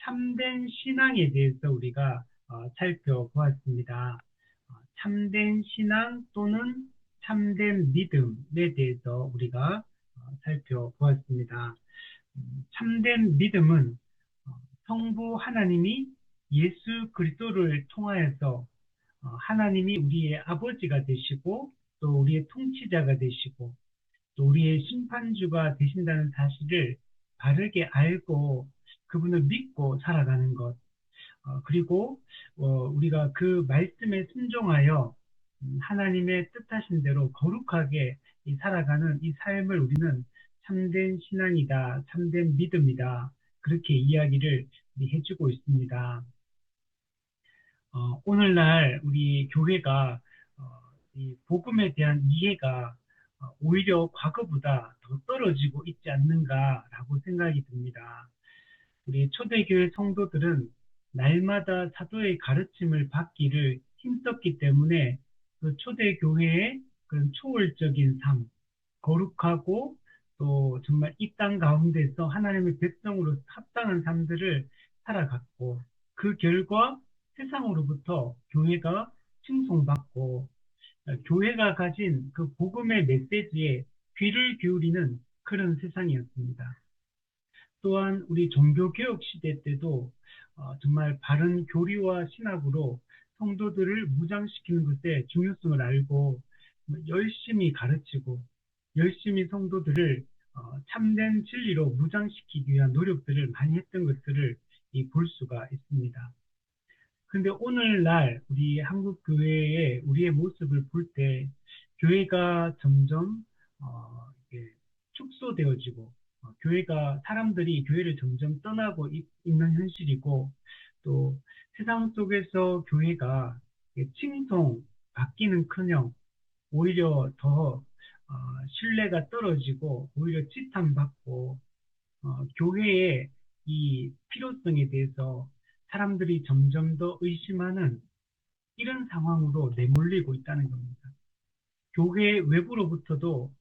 참된 신앙에 대해서 우리가 살펴보았습니다. 참된 신앙 또는 참된 믿음에 대해서 우리가 살펴보았습니다. 참된 믿음은 성부 하나님이 예수 그리스도를 통하여서 하나님이 우리의 아버지가 되시고 또 우리의 통치자가 되시고 또 우리의 심판주가 되신다는 사실을 바르게 알고 그분을 믿고 살아가는 것. 그리고 우리가 그 말씀에 순종하여 하나님의 뜻하신 대로 거룩하게 살아가는 이 삶을 우리는 참된 신앙이다, 참된 믿음이다. 그렇게 이야기를 해주고 있습니다. 오늘날 우리 교회가 이 복음에 대한 이해가 오히려 과거보다 더 떨어지고 있지 않는가라고 생각이 듭니다. 우리 초대교회 성도들은 날마다 사도의 가르침을 받기를 힘썼기 때문에 그 초대교회의 그런 초월적인 삶, 거룩하고 또 정말 이 땅 가운데서 하나님의 백성으로 합당한 삶들을 살아갔고 그 결과 세상으로부터 교회가 칭송받고 교회가 가진 그 복음의 메시지에 귀를 기울이는 그런 세상이었습니다. 또한 우리 종교개혁 시대 때도 정말 바른 교리와 신학으로 성도들을 무장시키는 것의 중요성을 알고 열심히 가르치고 열심히 성도들을 참된 진리로 무장시키기 위한 노력들을 많이 했던 것들을 볼 수가 있습니다. 그런데 오늘날 우리 한국 교회의 우리의 모습을 볼 때 교회가 점점 이게 축소되어지고 교회가 사람들이 교회를 점점 떠나고 있는 현실이고 또 세상 속에서 교회가 칭송 받기는커녕 오히려 더 신뢰가 떨어지고 오히려 지탄받고 교회의 이 필요성에 대해서 사람들이 점점 더 의심하는 이런 상황으로 내몰리고 있다는 겁니다. 교회 외부로부터도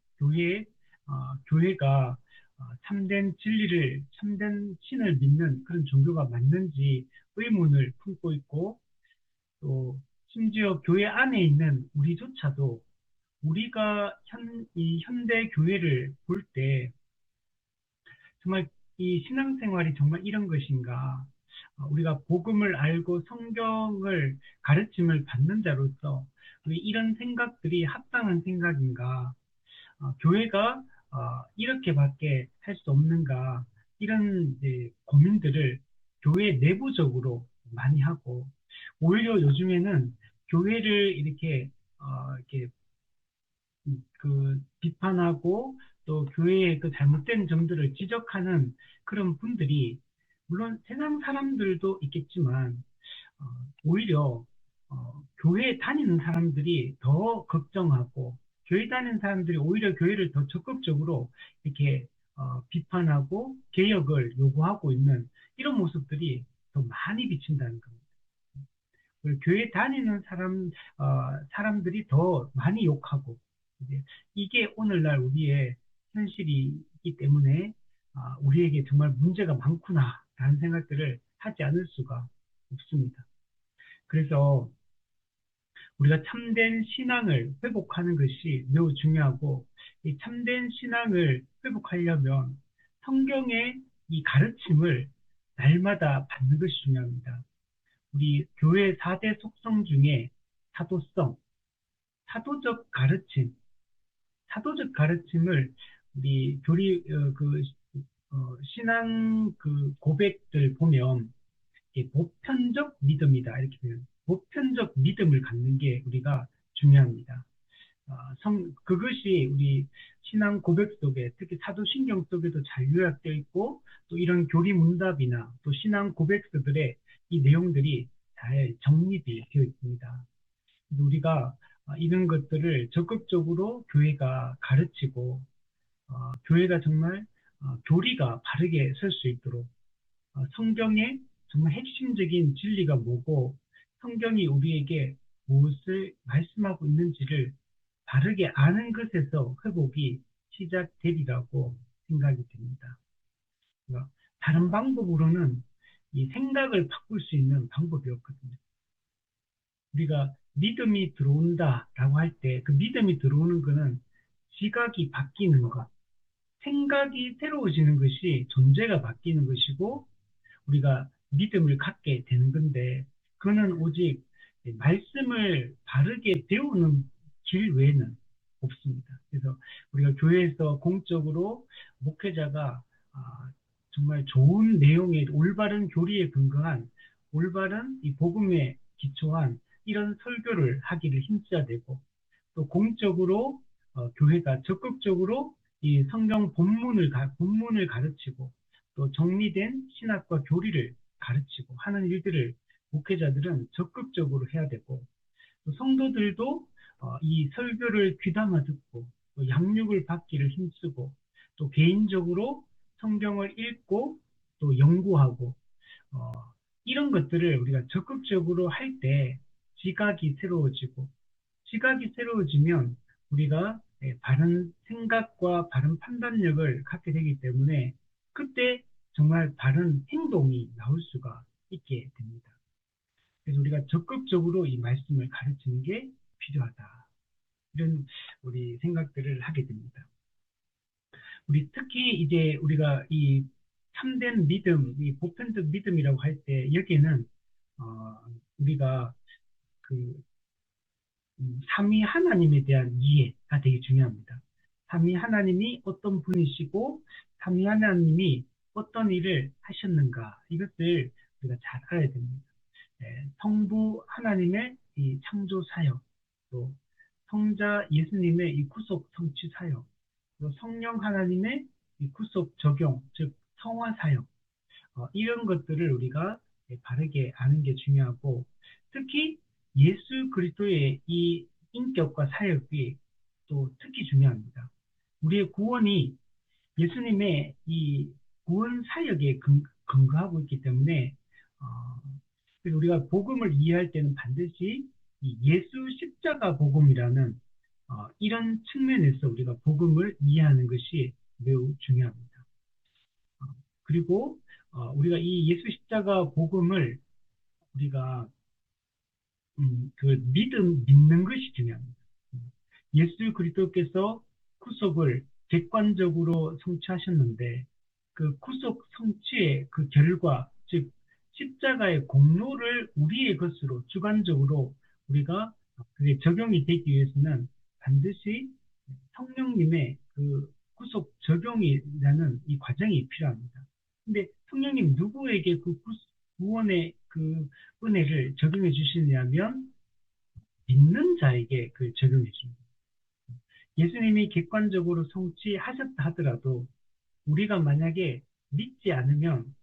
교회가 참된 진리를, 참된 신을 믿는 그런 종교가 맞는지 의문을 품고 있고 또 심지어 교회 안에 있는 우리조차도 우리가 이 현대 교회를 볼 때 정말 이 신앙생활이 정말 이런 것인가? 우리가 복음을 알고 성경을 가르침을 받는 자로서 왜 이런 생각들이 합당한 생각인가? 교회가 이렇게밖에 할 수 없는가? 이런 이제 고민들을 교회 내부적으로 많이 하고 오히려 요즘에는 교회를 이렇게 비판하고 또 교회의 그 잘못된 점들을 지적하는 그런 분들이 물론 세상 사람들도 있겠지만 어, 오히려 교회에 다니는 사람들이 더 걱정하고 교회 다니는 사람들이 오히려 교회를 더 적극적으로 이렇게 비판하고 개혁을 요구하고 있는 이런 모습들이 더 많이 비친다는 겁니다. 교회 다니는 사람들이 더 많이 욕하고, 이게 오늘날 우리의 현실이기 때문에, 우리에게 정말 문제가 많구나, 라는 생각들을 하지 않을 수가 없습니다. 그래서 우리가 참된 신앙을 회복하는 것이 매우 중요하고, 이 참된 신앙을 회복하려면 성경의 이 가르침을 날마다 받는 것이 중요합니다. 우리 교회 4대 속성 중에 사도성, 사도적 가르침을 우리 신앙 고백들 보면 보편적 믿음이다 이렇게 보면 보편적 믿음을 갖는 게 우리가 중요합니다. 그것이 우리 신앙 고백 속에 특히 사도신경 속에도 잘 요약되어 있고 또 이런 교리 문답이나 또 신앙 고백서들의 이 내용들이 잘 정립이 되어 있습니다. 우리가 이런 것들을 적극적으로 교회가 가르치고 교회가 정말 교리가 바르게 설 수 있도록 성경의 정말 핵심적인 진리가 뭐고 성경이 우리에게 무엇을 말씀하고 있는지를 바르게 아는 것에서 회복이 시작되리라고 생각이 됩니다. 다른 방법으로는 이 생각을 바꿀 수 있는 방법이었거든요. 우리가 믿음이 들어온다라고 할 때 그 믿음이 들어오는 거는 지각이 바뀌는 것, 생각이 새로워지는 것이 존재가 바뀌는 것이고 우리가 믿음을 갖게 되는 건데 그거는 오직 말씀을 바르게 배우는 길 외에는 없습니다. 그래서 우리가 교회에서 공적으로 목회자가 정말 좋은 내용의 올바른 교리에 근거한 올바른 이 복음에 기초한 이런 설교를 하기를 힘써야 되고 또 공적으로 교회가 적극적으로 이 성경 본문을 가르치고 또 정리된 신학과 교리를 가르치고 하는 일들을 목회자들은 적극적으로 해야 되고 또 성도들도 이 설교를 귀담아 듣고 또 양육을 받기를 힘쓰고 또 개인적으로 성경을 읽고 또 연구하고 어, 이런 것들을 우리가 적극적으로 할 때 지각이 새로워지고 시각이 새로워지면 우리가 바른 생각과 바른 판단력을 갖게 되기 때문에 그때 정말 바른 행동이 나올 수가 있게 됩니다. 그래서 우리가 적극적으로 이 말씀을 가르치는 게 필요하다. 이런 우리 생각들을 하게 됩니다. 우리 특히 이제 우리가 이 참된 믿음, 이 보편적 믿음이라고 할 때 여기에는 어, 우리가 그 삼위 하나님에 대한 이해가 되게 중요합니다. 삼위 하나님이 어떤 분이시고 삼위 하나님이 어떤 일을 하셨는가 이것을 우리가 잘 알아야 됩니다. 성부 하나님의 이 창조 사역, 또 성자 예수님의 이 구속 성취 사역, 또 성령 하나님의 이 구속 적용, 즉 성화 사역, 이런 것들을 우리가 바르게 아는 게 중요하고 특히 예수 그리스도의 이 인격과 사역이 또 특히 중요합니다. 우리의 구원이 예수님의 이 구원 사역에 근거하고 있기 때문에 어, 그래서 우리가 복음을 이해할 때는 반드시 이 예수 십자가 복음이라는 이런 측면에서 우리가 복음을 이해하는 것이 매우 중요합니다. 그리고 우리가 이 예수 십자가 복음을 우리가 믿는 것이 중요합니다. 예수 그리스도께서 구속을 객관적으로 성취하셨는데 그 구속 성취의 그 결과, 즉 십자가의 공로를 우리의 것으로 주관적으로 우리가 그게 적용이 되기 위해서는 반드시 성령님의 그 구속 적용이라는 이 과정이 필요합니다. 근데 성령님 누구에게 그 구원의 그 은혜를 적용해 주시냐면 믿는 자에게 그 적용해 줍니다. 예수님이 객관적으로 성취하셨다 하더라도 우리가 만약에 믿지 않으면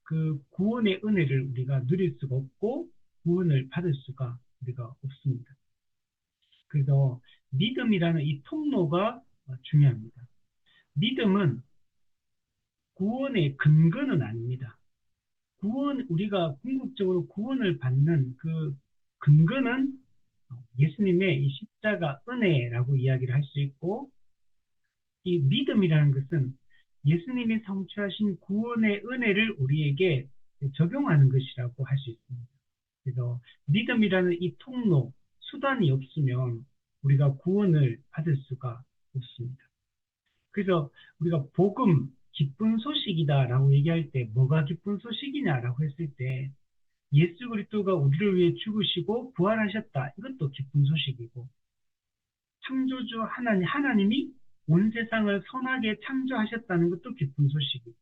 그 구원의 은혜를 우리가 누릴 수가 없고 구원을 받을 수가 우리가 없습니다. 그래서 믿음이라는 이 통로가 중요합니다. 믿음은 구원의 근거는 아닙니다. 우리가 궁극적으로 구원을 받는 그 근거는 예수님의 이 십자가 은혜라고 이야기를 할 수 있고, 이 믿음이라는 것은 예수님이 성취하신 구원의 은혜를 우리에게 적용하는 것이라고 할 수 있습니다. 그래서 믿음이라는 이 통로, 수단이 없으면 우리가 구원을 받을 수가 없습니다. 그래서 우리가 복음, 기쁜 소식이다라고 얘기할 때 뭐가 기쁜 소식이냐라고 했을 때 예수 그리스도가 우리를 위해 죽으시고 부활하셨다. 이것도 기쁜 소식이고 창조주 하나님이 온 세상을 선하게 창조하셨다는 것도 기쁜 소식이고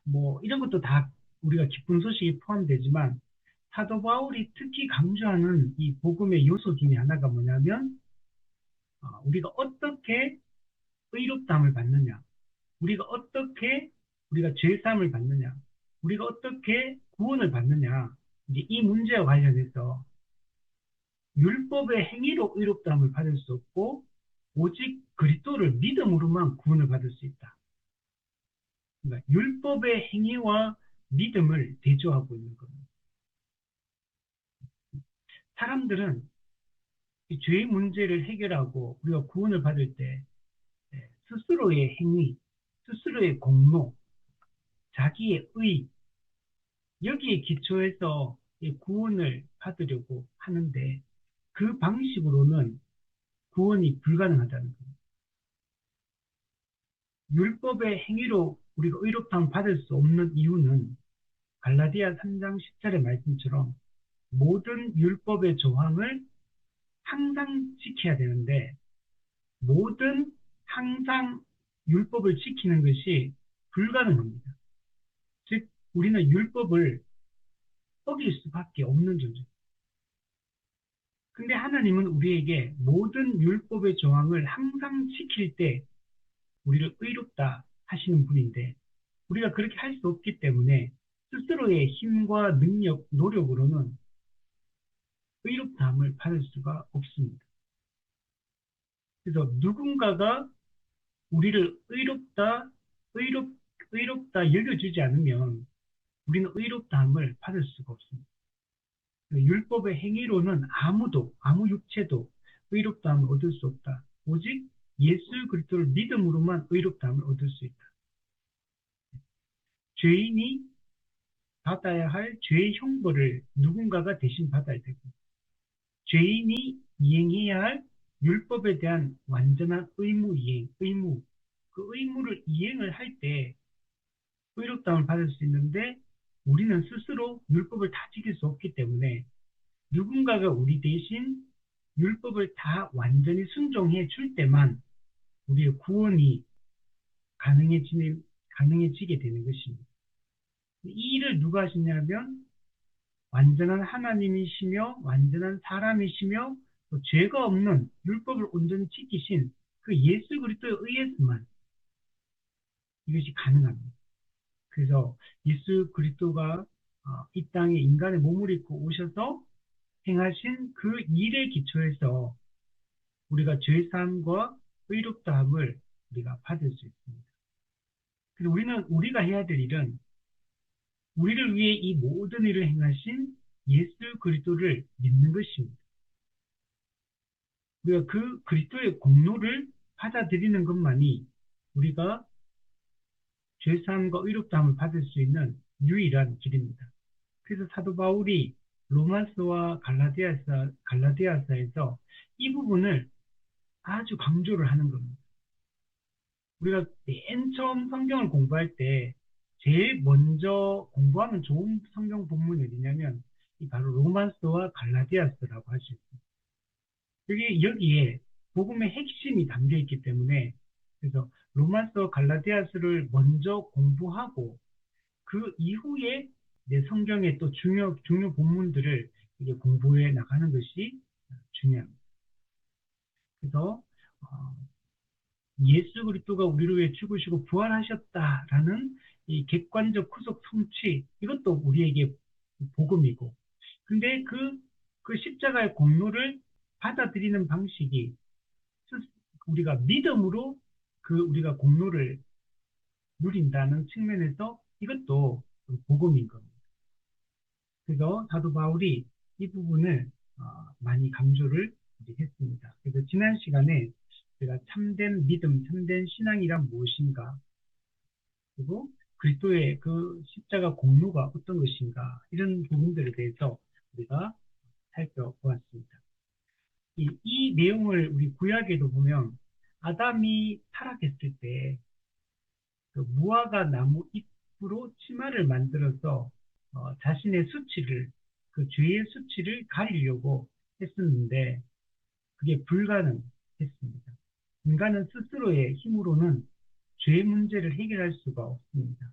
뭐 이런 것도 다 우리가 기쁜 소식이 포함되지만 사도 바울이 특히 강조하는 이 복음의 요소 중에 하나가 뭐냐면 우리가 어떻게 의롭다함을 받느냐 우리가 죄사함을 받느냐 우리가 어떻게 구원을 받느냐 이제 이 문제와 관련해서 율법의 행위로 의롭다함을 받을 수 없고 오직 그리스도를 믿음으로만 구원을 받을 수 있다. 그러니까 율법의 행위와 믿음을 대조하고 있는 겁니다. 사람들은 이 죄의 문제를 해결하고 우리가 구원을 받을 때 스스로의 행위, 스스로의 공로, 자기의 의, 여기에 기초해서 이 구원을 받으려고 하는데 그 방식으로는 구원이 불가능하다는 겁니다. 율법의 행위로 우리가 의롭다함 받을 수 없는 이유는 갈라디아 3장 10절의 말씀처럼 모든 율법의 조항을 항상 지켜야 되는데 모든 항상 율법을 지키는 것이 불가능합니다. 즉 우리는 율법을 어길 수밖에 없는 존재. 근데 하나님은 우리에게 모든 율법의 조항을 항상 지킬 때 우리를 의롭다 하시는 분인데 우리가 그렇게 할 수 없기 때문에 스스로의 힘과 능력, 노력으로는 의롭다함을 받을 수가 없습니다. 그래서 누군가가 우리를 의롭다 여겨주지 않으면 우리는 의롭다함을 받을 수가 없습니다. 율법의 행위로는 아무 육체도 의롭다함을 얻을 수 없다. 오직 예수 그리스도를 믿음으로만 의롭다함을 얻을 수 있다. 죄인이 받아야 할 죄의 형벌을 누군가가 대신 받아야 되고, 죄인이 이행해야 할 율법에 대한 완전한 그 의무를 이행을 할 때 의롭다함을 받을 수 있는데, 우리는 스스로 율법을 다 지킬 수 없기 때문에 누군가가 우리 대신 율법을 다 완전히 순종해 줄 때만 우리의 구원이 가능해지게 되는 것입니다. 이 일을 누가 하시냐면 완전한 하나님이시며 완전한 사람이시며 또 죄가 없는 율법을 온전히 지키신 그 예수 그리스도에 의해서만 이것이 가능합니다. 그래서 예수 그리스도가 이 땅에 인간의 몸을 입고 오셔서 행하신 그 일에 기초해서 우리가 죄사함과 의롭다함을 우리가 받을 수 있습니다. 그래서 우리가 해야 될 일은 우리를 위해 이 모든 일을 행하신 예수 그리스도를 믿는 것입니다. 우리가 그 그리스도의 공로를 받아들이는 것만이 우리가 죄사함과 의롭다함을 받을 수 있는 유일한 길입니다. 그래서 사도 바울이 로마서와 갈라디아서에서 이 부분을 아주 강조를 하는 겁니다. 우리가 맨 처음 성경을 공부할 때 제일 먼저 공부하면 좋은 성경 본문이 어디냐면 바로 로마서와 갈라디아서라고 할 수 있습니다. 여기에 복음의 핵심이 담겨 있기 때문에 그래서 로마서 갈라디아서를 먼저 공부하고 그 이후에 내 성경의 또 중요 본문들을 이제 공부해 나가는 것이 중요합니다. 그래서 예수 그리스도가 우리를 위해 죽으시고 부활하셨다라는 이 객관적 구속 성취 이것도 우리에게 복음이고 근데 그 십자가의 공로를 받아들이는 방식이 우리가 믿음으로 우리가 공로를 누린다는 측면에서 이것도 복음인 겁니다. 그래서 사도 바울이 이 부분을 많이 강조를 했습니다. 그래서 지난 시간에 제가 참된 믿음, 참된 신앙이란 무엇인가, 그리고 그리스도의 그 십자가 공로가 어떤 것인가 이런 부분들에 대해서 우리가 살펴보았습니다. 이 내용을 우리 구약에도 보면 아담이 타락했을 때 그 무화과 나무 잎으로 치마를 만들어서 자신의 수치를 그 죄의 수치를 가리려고 했었는데 그게 불가능했습니다. 인간은 스스로의 힘으로는 죄 문제를 해결할 수가 없습니다.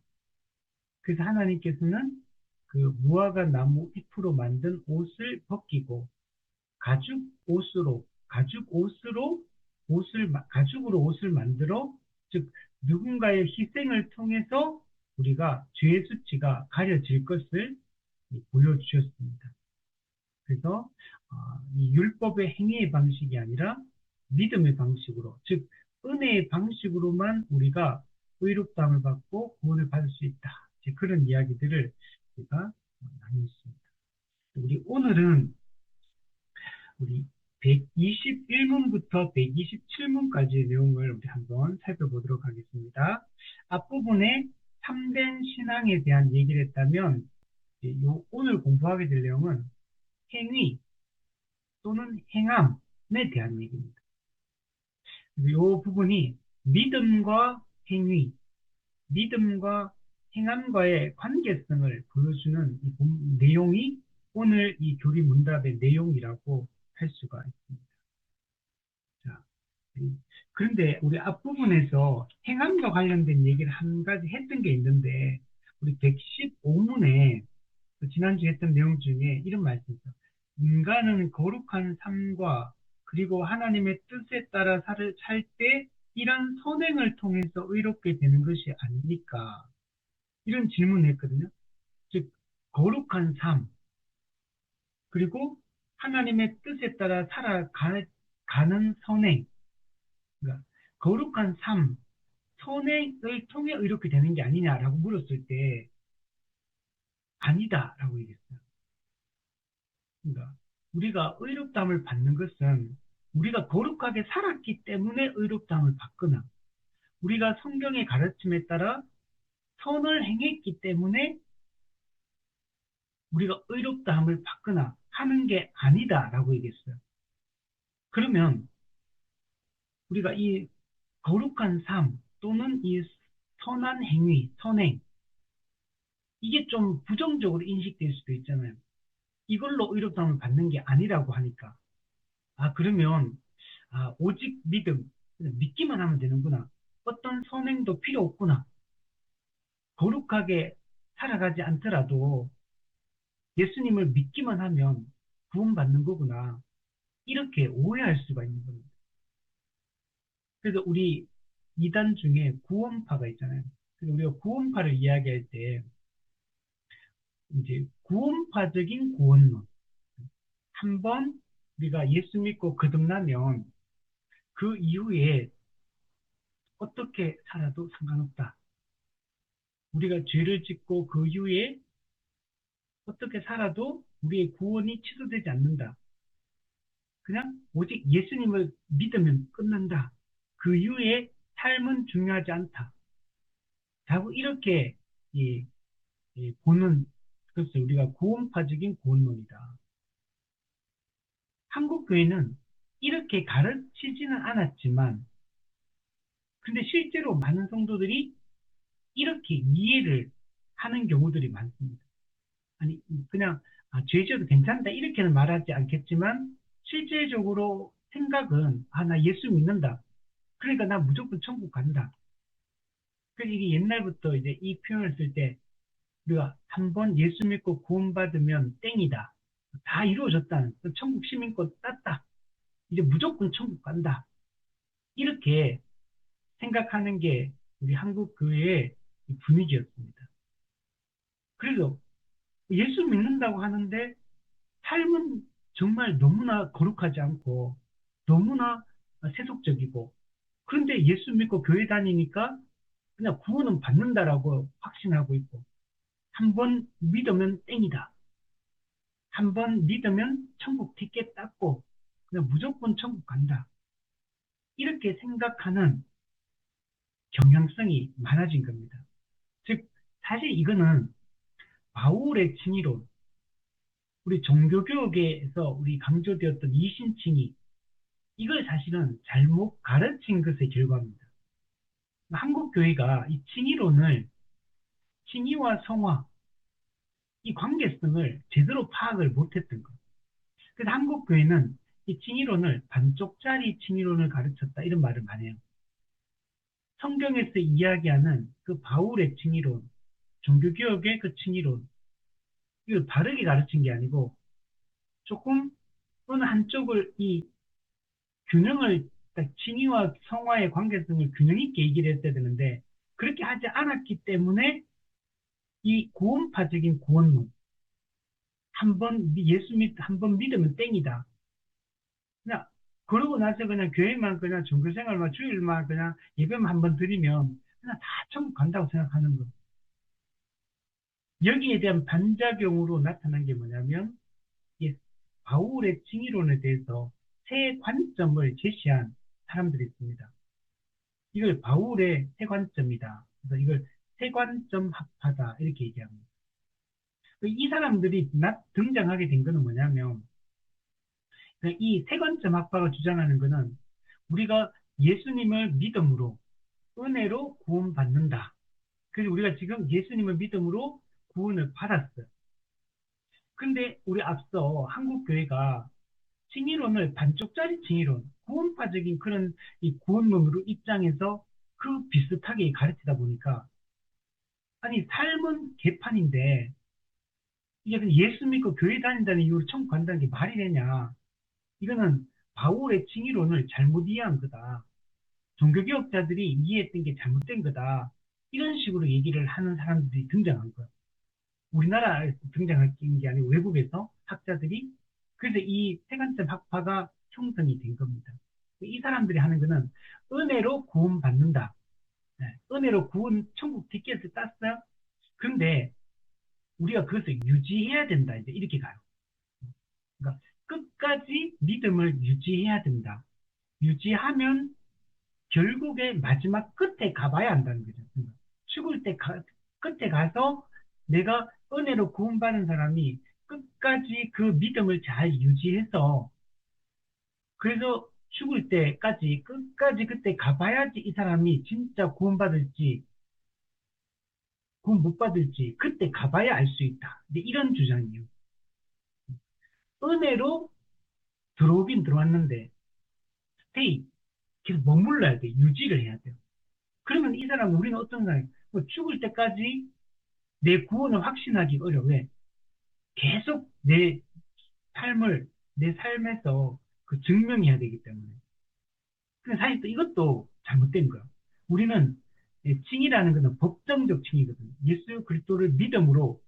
그래서 하나님께서는 그 무화과 나무 잎으로 만든 옷을 벗기고 가죽으로 옷을 만들어 즉 누군가의 희생을 통해서 우리가 죄의 수치가 가려질 것을 보여주셨습니다. 그래서 이 율법의 행위의 방식이 아니라 믿음의 방식으로 즉 은혜의 방식으로만 우리가 의롭다함을 받고 구원을 받을 수 있다. 그런 이야기들을 우리가 나눴습니다. 오늘은 우리 121문부터 127문까지의 내용을 우리 한번 살펴보도록 하겠습니다. 앞부분에 참된 신앙에 대한 얘기를 했다면 오늘 공부하게 될 내용은 행위 또는 행함에 대한 얘기입니다. 이 부분이 믿음과 행위, 믿음과 행함과의 관계성을 보여주는 내용이 오늘 이 교리 문답의 내용이라고 할 수가 있습니다. 자, 그런데 우리 앞부분에서 행함과 관련된 얘기를 한 가지 했던 게 있는데, 우리 115문에 지난주에 했던 내용 중에 이런 말씀이 있어요. 인간은 거룩한 삶과 그리고 하나님의 뜻에 따라 살 때 이런 선행을 통해서 의롭게 되는 것이 아닙니까? 이런 질문을 했거든요. 즉, 거룩한 삶, 그리고 하나님의 뜻에 따라 살아가는 선행, 그러니까 거룩한 삶, 선행을 통해 의롭게 되는 게 아니냐라고 물었을 때 아니다라고 얘기했어요. 그러니까 우리가 의롭다함을 받는 것은 우리가 거룩하게 살았기 때문에 의롭다함을 받거나 우리가 성경의 가르침에 따라 선을 행했기 때문에 우리가 의롭다함을 받거나 하는 게 아니다라고 얘기했어요. 그러면 우리가 이 거룩한 삶 또는 이 선한 행위, 선행, 이게 좀 부정적으로 인식될 수도 있잖아요. 이걸로 의롭다함을 받는 게 아니라고 하니까. 그러면, 오직 믿음, 믿기만 하면 되는구나. 어떤 선행도 필요 없구나. 거룩하게 살아가지 않더라도 예수님을 믿기만 하면 구원받는 거구나. 이렇게 오해할 수가 있는 겁니다. 그래서 우리 이단 중에 구원파가 있잖아요. 그래서 우리가 구원파를 이야기할 때 이제 구원파적인 구원론. 한번 우리가 예수 믿고 거듭나면 그 이후에 어떻게 살아도 상관없다. 우리가 죄를 짓고 그 이후에 어떻게 살아도 우리의 구원이 취소되지 않는다. 그냥 오직 예수님을 믿으면 끝난다. 그 이후에 삶은 중요하지 않다. 자꾸 이렇게 보는 것을 우리가 구원파적인 구원론이다. 한국 교회는 이렇게 가르치지는 않았지만, 근데 실제로 많은 성도들이 이렇게 이해를 하는 경우들이 많습니다. 아니, 그냥, 죄 지어도 괜찮다, 이렇게는 말하지 않겠지만, 실제적으로 생각은, 나 예수 믿는다. 그러니까 나 무조건 천국 간다. 그래서 이게 옛날부터 이제 이 표현을 쓸 때, 우리가 한 번 예수 믿고 구원받으면 땡이다. 다 이루어졌다. 천국 시민권 땄다. 이제 무조건 천국 간다. 이렇게 생각하는 게 우리 한국 교회의 분위기였습니다. 그래서 예수 믿는다고 하는데 삶은 정말 너무나 거룩하지 않고 너무나 세속적이고, 그런데 예수 믿고 교회 다니니까 그냥 구원은 받는다라고 확신하고 있고, 한 번 믿으면 땡이다. 한 번 믿으면 천국 티켓 땄고 그냥 무조건 천국 간다. 이렇게 생각하는 경향성이 많아진 겁니다. 즉, 사실 이거는 바울의 칭의론, 우리 종교교육에서 우리 강조되었던 이신칭의, 이걸 사실은 잘못 가르친 것의 결과입니다. 한국 교회가 이 칭의론을, 칭의와 성화, 이 관계성을 제대로 파악을 못했던 것. 그래서 한국 교회는 이 칭의론을 반쪽짜리 칭의론을 가르쳤다, 이런 말을 많이 해요. 성경에서 이야기하는 그 바울의 칭의론, 종교개혁의 그 칭의론, 이걸 바르게 가르친 게 아니고 조금 어느 한쪽을 이 균형을, 칭의와 성화의 관계성을 균형 있게 얘기를 했어야 되는데 그렇게 하지 않았기 때문에 이 구원파적인 구원론, 한 번 믿으면 땡이다. 그냥 그러고 나서 그냥 교회만, 그냥 종교생활만, 주일만 그냥 예배만 한 번 드리면 그냥 다 천국 간다고 생각하는 거. 여기에 대한 반작용으로 나타난 게 뭐냐면, 이 바울의 칭의론에 대해서 새 관점을 제시한 사람들이 있습니다. 이걸 바울의 새 관점이다. 그래서 이걸 새 관점 합파다, 이렇게 얘기합니다. 이 사람들이 등장하게 된 거는 뭐냐면, 이 세 번째 학파가 주장하는 거는 우리가 예수님을 믿음으로, 은혜로 구원받는다. 그래서 우리가 지금 예수님을 믿음으로 구원을 받았어요. 근데 우리 앞서 한국교회가 칭의론을 반쪽짜리 칭의론, 구원파적인 그런 이 구원론으로 입장해서 그 비슷하게 가르치다 보니까, 아니, 삶은 개판인데, 이게 그냥 예수 믿고 교회 다닌다는 이유로 천국 간다는 게 말이 되냐. 이거는 바울의 칭의론을 잘못 이해한 거다. 종교개혁자들이 이해했던 게 잘못된 거다. 이런 식으로 얘기를 하는 사람들이 등장한 거야. 우리나라에서 등장한 게 아니고 외국에서 학자들이. 그래서 이 세간점 학파가 형성이 된 겁니다. 이 사람들이 하는 거는 은혜로 구원받는다. 네, 은혜로 구원 천국 티켓을 땄어요. 그런데 우리가 그것을 유지해야 된다. 이제 이렇게 가요. 그러니까 끝까지 믿음을 유지해야 된다. 유지하면 결국에 마지막 끝에 가봐야 한다는 거죠. 그러니까 죽을 때 끝에 가서 내가 은혜로 구원받은 사람이 끝까지 그 믿음을 잘 유지해서, 그래서 죽을 때까지 끝까지 그때 가봐야지 이 사람이 진짜 구원받을지 구원 못 받을지 그때 가봐야 알 수 있다. 이제 이런 주장이에요. 은혜로 들어오긴 들어왔는데 스테이 계속 머물러야 돼. 유지를 해야 돼요. 그러면 이 사람은, 우리는 어떤 사람이 뭐 죽을 때까지 내 구원을 확신하기 어려워. 왜? 계속 내 삶에서 그 증명해야 되기 때문에. 근데 사실 또 이것도 잘못된 거야. 우리는 칭이라는 것은 법정적 칭이거든요. 예수 그리스도를 믿음으로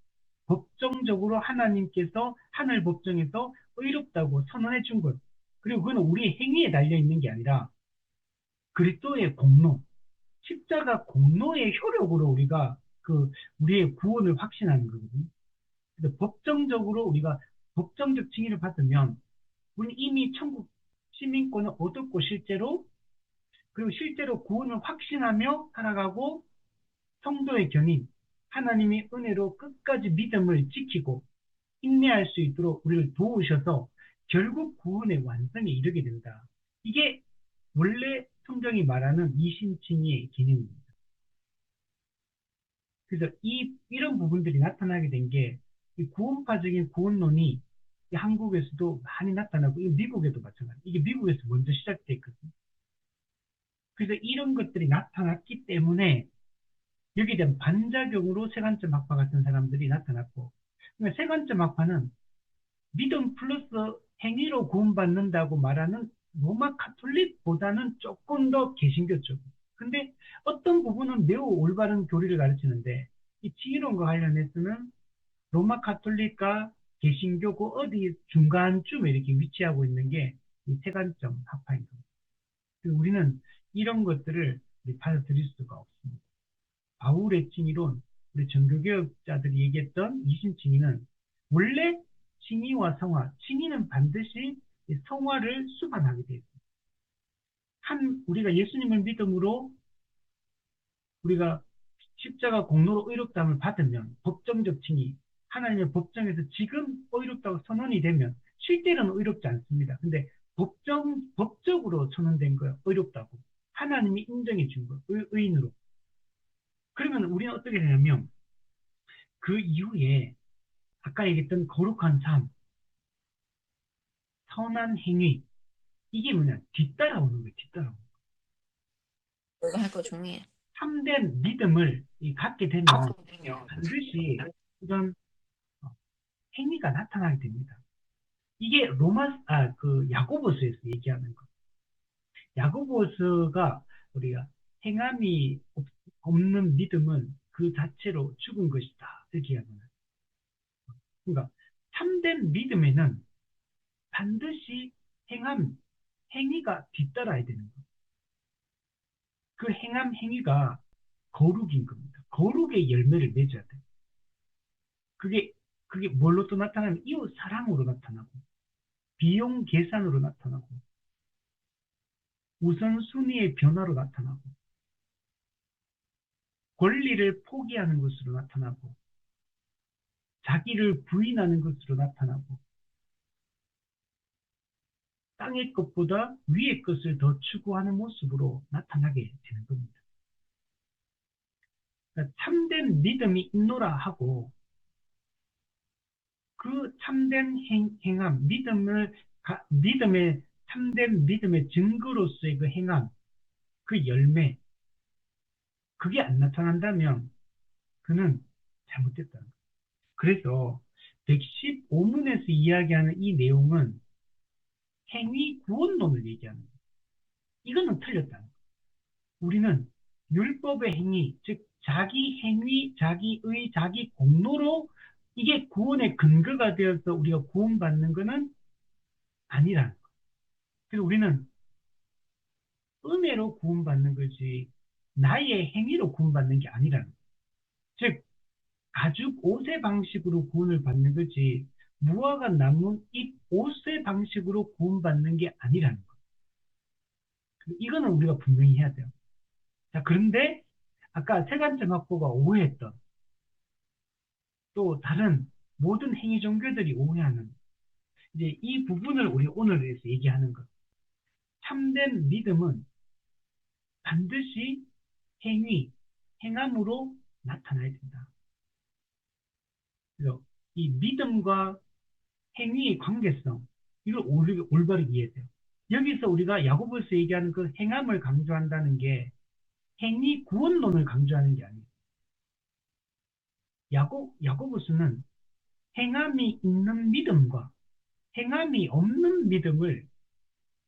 법정적으로 하나님께서 하늘 법정에서 의롭다고 선언해 준 거예요. 그리고 그건 우리의 행위에 달려 있는 게 아니라 그리스도의 공로, 십자가 공로의 효력으로 우리가 우리의 구원을 확신하는 거거든요. 그래서 법정적으로 우리가 법정적 칭의를 받으면 우리는 이미 천국 시민권을 얻었고, 그리고 실제로 구원을 확신하며 살아가고, 성도의 견인, 하나님의 은혜로 끝까지 믿음을 지키고 인내할 수 있도록 우리를 도우셔서 결국 구원의 완성에 이르게 된다. 이게 원래 성경이 말하는 이신칭의의 개념입니다. 그래서 이런 부분들이 나타나게 된 게, 이 구원파적인 구원론이 이 한국에서도 많이 나타나고, 이 미국에도 마찬가지. 이게 미국에서 먼저 시작됐거든요. 그래서 이런 것들이 나타났기 때문에 여기에 대한 반작용으로 세간점 학파 같은 사람들이 나타났고, 그러니까 세간점 학파는 믿음 플러스 행위로 구원받는다고 말하는 로마 카톨릭보다는 조금 더 개신교 쪽. 근데 어떤 부분은 매우 올바른 교리를 가르치는데, 이 지이론과 관련해서는 로마 카톨릭과 개신교고 어디 중간쯤에 이렇게 위치하고 있는 게 이 세간점 학파인 겁니다. 우리는 이런 것들을 받아들일 수가 없습니다. 바울의 칭의론, 우리 정교개혁자들이 얘기했던 이신칭의는 원래 칭의와 성화, 칭의는 반드시 성화를 수반하게 되어 있습니다. 우리가 예수님을 믿음으로 우리가 십자가 공로로 의롭다함을 받으면 법정적 칭의, 하나님의 법정에서 지금 의롭다고 선언이 되면 실제로는 의롭지 않습니다. 근데 법적으로 선언된 거예요. 의롭다고. 하나님이 인정해 준 거예요. 의인으로. 그러면 우리는 어떻게 되냐면 그 이후에 아까 얘기했던 거룩한 삶, 선한 행위, 이게 뭐냐? 뒤따라오는 거예요. 뒤따라오는 거예요. 내가 할 거 종이에. 참된 믿음을 갖게 되면 반드시 이런 행위가 나타나게 됩니다. 이게 야고보스에서 얘기하는 거. 야고보스가 우리가 행함이 없는 믿음은 그 자체로 죽은 것이다. 이렇게 하잖아요. 그러니까 참된 믿음에는 반드시 행위가 뒤따라야 되는 거예요. 그 행위가 거룩인 겁니다. 거룩의 열매를 맺어야 돼요. 그게, 그게 뭘로 또 나타나면 이웃 사랑으로 나타나고, 비용 계산으로 나타나고, 우선순위의 변화로 나타나고, 권리를 포기하는 것으로 나타나고, 자기를 부인하는 것으로 나타나고 땅의 것보다 위의 것을 더 추구하는 모습으로 나타나게 되는 겁니다. 그러니까 참된 믿음이 있노라 하고 그 참된 행함, 참된 믿음의 증거로서의 그 행함, 그 열매, 그게 안 나타난다면 그는 잘못됐다는 거예요. 그래서 115문에서 이야기하는 이 내용은 행위 구원론을 얘기하는 거예요. 이거는 틀렸다는 거예요. 우리는 율법의 행위, 즉 자기 행위, 자기의, 자기 공로로 이게 구원의 근거가 되어서 우리가 구원받는 것은 아니라는 거예요. 그래서 우리는 은혜로 구원받는 거지 나의 행위로 구원받는 게 아니라는 거예요. 즉 가죽 옷의 방식으로 구원을 받는 거지 무화과 나무 잎 옷의 방식으로 구원받는 게 아니라는 거예요. 이거는 우리가 분명히 해야 돼요. 자, 그런데 아까 세간점 학부가 오해했던 또 다른 모든 행위 종교들이 오해하는 이제 이 부분을 우리 오늘 위해서 얘기하는 것. 참된 믿음은 반드시 행위, 행함으로 나타나야 된다. 그래서 이 믿음과 행위의 관계성, 이걸 올바르게 이해해야 돼요. 여기서 우리가 야고보서 얘기하는 그 행함을 강조한다는 게 행위 구원론을 강조하는 게 아니에요. 야고보서는 행함이 있는 믿음과 행함이 없는 믿음을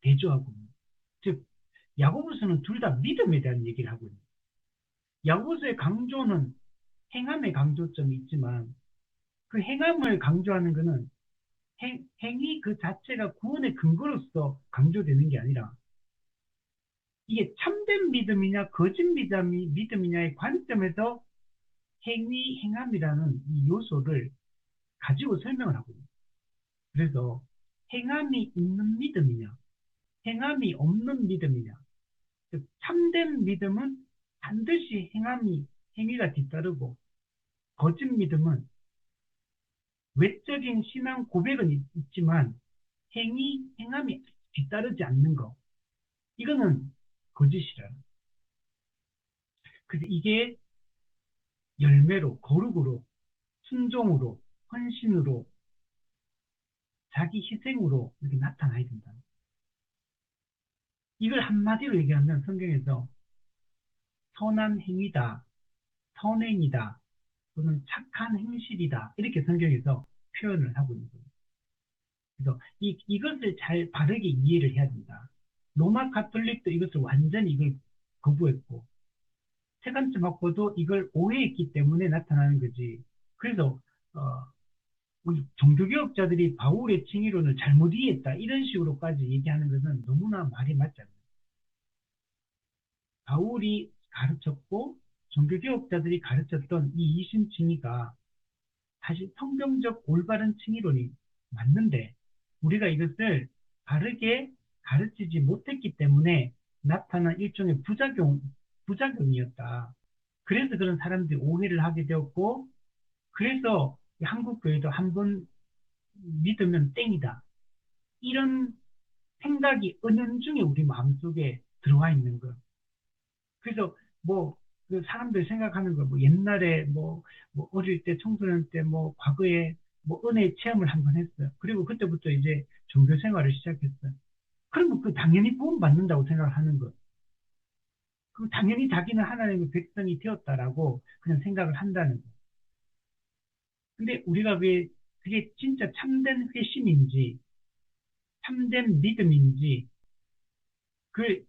대조하고 있습니다. 즉 야고보서는 둘 다 믿음에 대한 얘기를 하고 있습니다. 야고보서의 강조는 행함의 강조점이 있지만 그 행함을 강조하는 것은 행위 그 자체가 구원의 근거로서 강조되는 게 아니라 이게 참된 믿음이냐 거짓 믿음이냐의 관점에서 행위, 행함이라는 이 요소를 가지고 설명을 하고 있습니다. 그래서 행함이 있는 믿음이냐 행함이 없는 믿음이냐 즉 참된 믿음은 반드시 행위가 뒤따르고 거짓 믿음은 외적인 신앙 고백은 있지만 행함이 뒤따르지 않는 거. 이거는 거짓이라. 그래서 이게 열매로, 거룩으로, 순종으로, 헌신으로, 자기 희생으로 이렇게 나타나야 된다. 이걸 한마디로 얘기하면 성경에서 선한 행위다, 선행이다, 또는 착한 행실이다. 이렇게 성경에서 표현을 하고 있는 거예요. 그래서 이것을 잘 바르게 이해를 해야 된다. 로마 가톨릭도 이것을 완전히 이걸 거부했고, 세간점 학보도 이걸 오해했기 때문에 나타나는 거지. 그래서, 우리 종교개혁자들이 바울의 칭의론을 잘못 이해했다. 이런 식으로까지 얘기하는 것은 너무나 말이 맞지 않습니다. 바울이 가르쳤고, 종교개혁자들이 가르쳤던 이 이심칭의가 사실 성경적 올바른 칭의론이 맞는데, 우리가 이것을 바르게 가르치지 못했기 때문에 나타난 일종의 부작용이었다. 그래서 그런 사람들이 오해를 하게 되었고, 그래서 한국 교회도 한 번 믿으면 땡이다. 이런 생각이 은연중에 우리 마음속에 들어와 있는 거. 그래서 뭐, 그 사람들 생각하는 거, 뭐 옛날에 뭐 어릴 때, 청소년 때, 뭐 과거에 뭐 은혜 체험을 한 번 했어요. 그리고 그때부터 이제 종교 생활을 시작했어요. 그러면 그 당연히 구원 받는다고 생각을 하는 거. 그 당연히 자기는 하나님의 백성이 되었다라고 그냥 생각을 한다는 거. 근데 우리가 왜 그게 진짜 참된 회심인지, 참된 믿음인지, 그,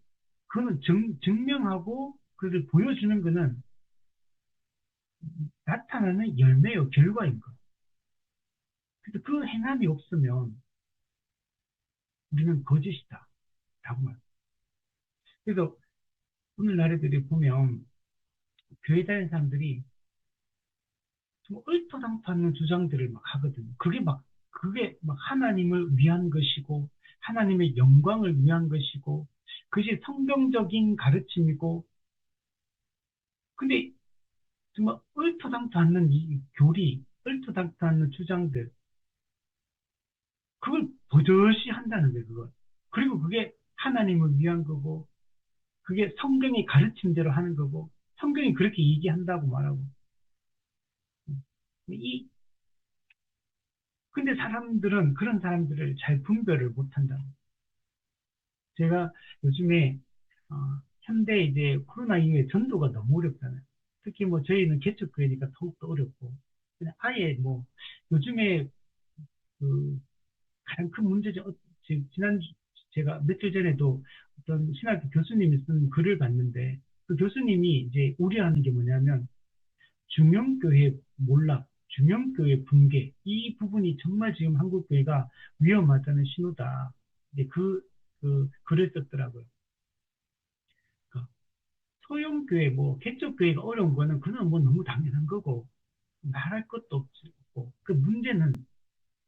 그거는 증명하고 그를 보여주는 것은 나타나는 열매요, 결과인 거. 그래서 그 행함이 없으면 우리는 거짓이다. 라고 말해요. 그래서 오늘날에들이 보면 교회 다니는 사람들이 좀 얼토당토하는 주장들을 막 하거든요. 그게 막 하나님을 위한 것이고, 하나님의 영광을 위한 것이고, 그것이 성경적인 가르침이고, 근데 정말 얼토당토 않는 이 교리, 얼토당토하는 주장들, 그걸 버젓이 한다는 거예요, 그걸. 그리고 그게 하나님을 위한 거고, 그게 성경이 가르친 대로 하는 거고, 성경이 그렇게 얘기한다고 말하고. 이, 근데 사람들은 그런 사람들을 잘 분별을 못 한다. 제가 요즘에, 어, 현대 이제 코로나 이후에 전도가 너무 어렵잖아요. 특히 뭐 저희는 개척교회니까 더욱더 어렵고. 그냥 아예 뭐, 요즘에 그 가장 큰 문제죠. 지난 제가 며칠 전에도 어떤 신학교 교수님이 쓴 글을 봤는데 그 교수님이 이제 우려하는 게 뭐냐면 중형교회 몰락, 중형교회 붕괴 이 부분이 정말 지금 한국 교회가 위험하다는 신호다. 이제 그 글을 썼더라고요. 그 소형교회 뭐 개척교회가 어려운 거는 그는 뭐 너무 당연한 거고 말할 것도 없고 그 문제는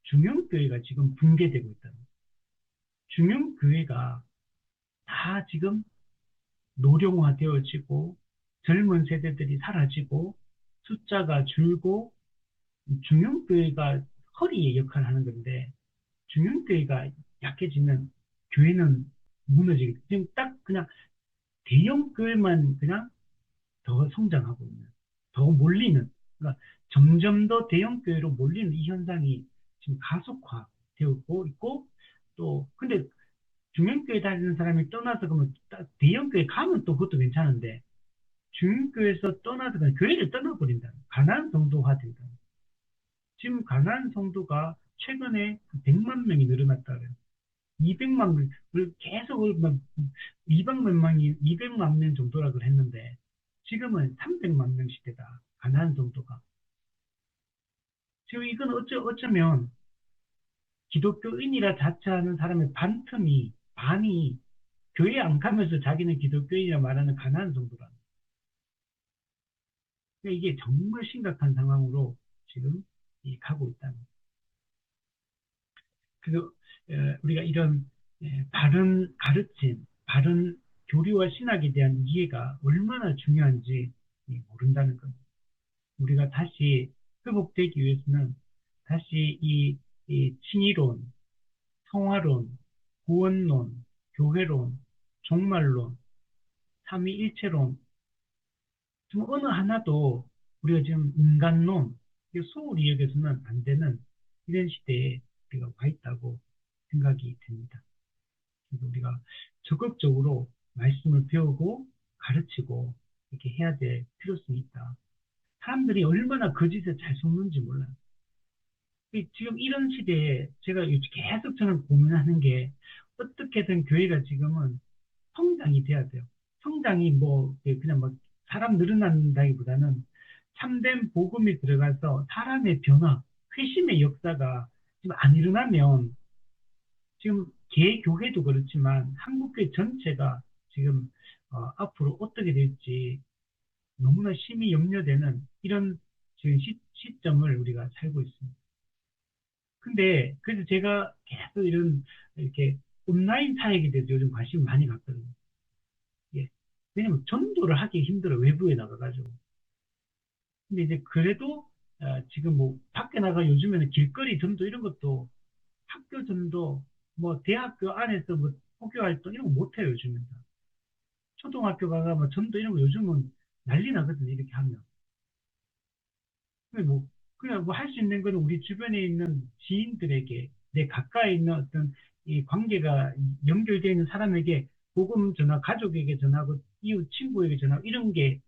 중형교회가 지금 붕괴되고 있다는 거예요. 중형교회가 다 지금 노령화되어지고 젊은 세대들이 사라지고 숫자가 줄고 중형교회가 허리의 역할을 하는 건데 중형교회가 약해지면 교회는 무너지게 지금 딱 그냥 대형교회만 그냥 더 성장하고 있는 더 몰리는 그러니까 점점 더 대형교회로 몰리는 이 현상이 지금 가속화되고 있고 또 근데 중형교회 다니는 사람이 떠나서 그러면 대형교회 가면 또 그것도 괜찮은데 중교에서 떠나서 그냥 교회를 떠나버린다. 가난 성도화된다. 지금 가난 성도가 최근에 100만 명이 늘어났다 그래요. 200만 명, 계속 200만 명 정도라고 했는데 지금은 300만 명 시대다. 가난 성도가. 지금 이건 어쩌면 기독교인이라 자처하는 사람의 반이 교회 안 가면서 자기는 기독교인이라 말하는 가난 성도라. 그러니까 이게 정말 심각한 상황으로 지금 가고 있다는 거예요. 그래서 우리가 이런 바른 가르침, 바른 교리와 신학에 대한 이해가 얼마나 중요한지 모른다는 겁니다. 우리가 다시 회복되기 위해서는 다시 이 진리론, 성화론, 구원론, 교회론, 종말론, 삼위일체론 지금 어느 하나도 우리가 지금 인간론, 소홀히 여겨서는 안 되는 이런 시대에 우리가 와 있다고 생각이 됩니다. 그래서 우리가 적극적으로 말씀을 배우고 가르치고 이렇게 해야 될 필요성이 있다. 사람들이 얼마나 거짓에 잘 속는지 몰라요. 지금 이런 시대에 제가 계속 저는 고민하는 게 어떻게든 교회가 지금은 성장이 돼야 돼요. 성장이 뭐 그냥 뭐 사람 늘어난다기보다는 참된 복음이 들어가서 사람의 변화, 회심의 역사가 지금 안 일어나면 지금 개교회도 그렇지만 한국교회 전체가 지금 앞으로 어떻게 될지 너무나 심히 염려되는 이런 지금 시점을 우리가 살고 있습니다. 근데 그래서 제가 계속 이런 이렇게 온라인 사역에 대해서 요즘 관심 많이 갖거든요. 예. 왜냐면 전도를 하기 힘들어 외부에 나가가지고. 근데 이제 그래도 지금 뭐 밖에 나가 요즘에는 길거리 전도 이런 것도 학교 전도 뭐 대학교 안에서 뭐 포교 활동 이런 거 못해요 요즘은. 초등학교 가가 뭐 전도 이런 거 요즘은 난리 나거든요 이렇게 하면. 근데 뭐 그냥 뭐 할 수 있는 거는 우리 주변에 있는 지인들에게 내 가까이 있는 어떤 이 관계가 연결되어 있는 사람에게 복음 전화, 가족에게 전하고 이웃 친구에게 전하고 이런 게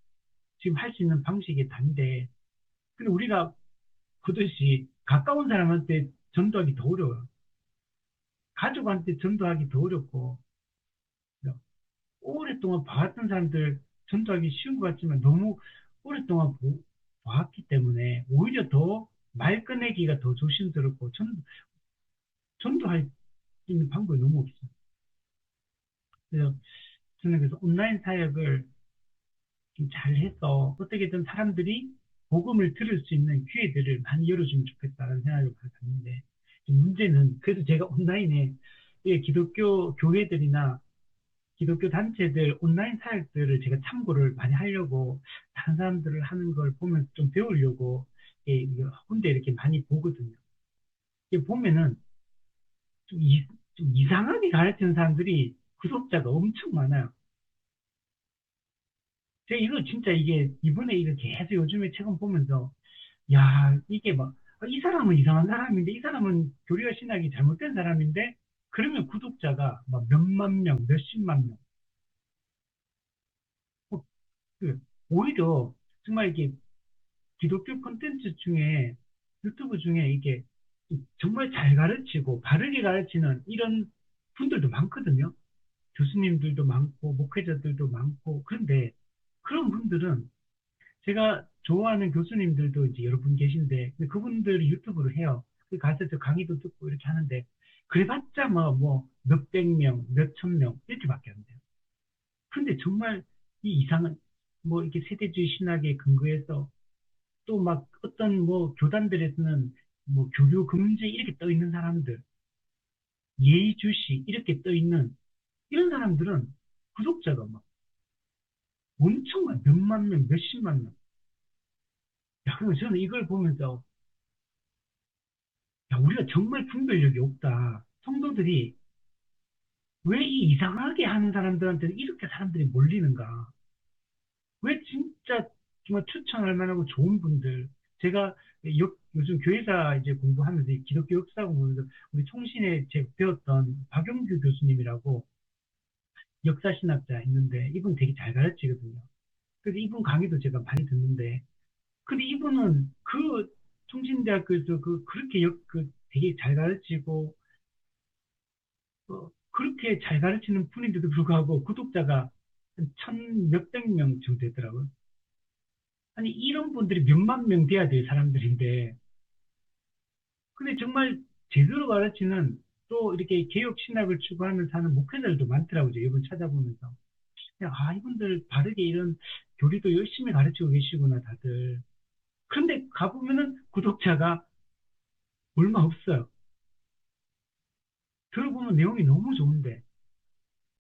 지금 할 수 있는 방식이 단데 근데 우리가 그것이 가까운 사람한테 전도하기 더 어려워요. 가족한테 전도하기 더 어렵고 오랫동안 봐왔던 사람들 전도하기 쉬운 것 같지만 너무 오랫동안 봐왔기 때문에 오히려 더 말 꺼내기가 더 조심스럽고 전도할 수 있는 방법이 너무 없어요. 그래서 저는 그래서 온라인 사역을 좀 잘해서 어떻게든 사람들이 복음을 들을 수 있는 기회들을 많이 열어주면 좋겠다는 생각을 갖는데 문제는 그래서 제가 온라인에 기독교 교회들이나 기독교 단체들 온라인 사역들을 제가 참고를 많이 하려고 다른 사람들을 하는 걸 보면 좀 배우려고 혼자 이렇게 많이 보거든요. 이게 보면은 좀, 좀 이상하게 가르치는 사람들이 구독자가 엄청 많아요. 제가 이거 진짜 이게 이번에 이거 계속 요즘에 최근 보면서 야 이게 막 이 사람은 이상한 사람인데 이 사람은 교리와 신학이 잘못된 사람인데 그러면 구독자가 막 몇만 명, 몇십만 명. 어, 그 오히려 정말 이게 기독교 콘텐츠 중에 유튜브 중에 이게 정말 잘 가르치고 바르게 가르치는 이런 분들도 많거든요. 교수님들도 많고 목회자들도 많고 그런데 그런 분들은 제가 좋아하는 교수님들도 이제 여러 분 계신데 그분들이 유튜브로 해요. 가서 저 강의도 듣고 이렇게 하는데 그래봤자 뭐 몇백 명, 몇천 명 이렇게밖에 안 돼요. 근데 정말 이 이상한 뭐 이렇게 세대주의 신학에 근거해서 또 막 어떤 뭐 교단들에서는 뭐 교류 금지 이렇게 떠 있는 사람들, 예의주시 이렇게 떠 있는 이런 사람들은 구독자가 막 엄청 많아. 몇만 명, 몇십만 명. 야, 그래서 저는 이걸 보면서 야, 우리가 정말 분별력이 없다. 성도들이 왜 이 이상하게 하는 사람들한테는 이렇게 사람들이 몰리는가? 왜 진짜 정말 추천할 만하고 좋은 분들, 제가 요즘 교회사 이제 공부하면서 이 기독교 역사 공부하면서 우리 총신에 제가 배웠던 박영규 교수님이라고 역사신학자 있는데 이분 되게 잘 가르치거든요. 그래서 이분 강의도 제가 많이 듣는데, 근데 이분은 그 총신대학교에서 그렇게 되게 잘 가르치고 그렇게 잘 가르치는 분인데도 불구하고 구독자가 한 천 몇백 명 정도 되더라고요. 아니, 이런 분들이 몇만 명 돼야 될 사람들인데, 근데 정말 제대로 가르치는 또 이렇게 개혁 신학을 추구하면서 하는 목회자들도 많더라고요. 이번 찾아보면서. 이분들 바르게 이런 교리도 열심히 가르치고 계시구나, 다들. 그런데 가보면은 구독자가 얼마 없어요. 들어보면 내용이 너무 좋은데.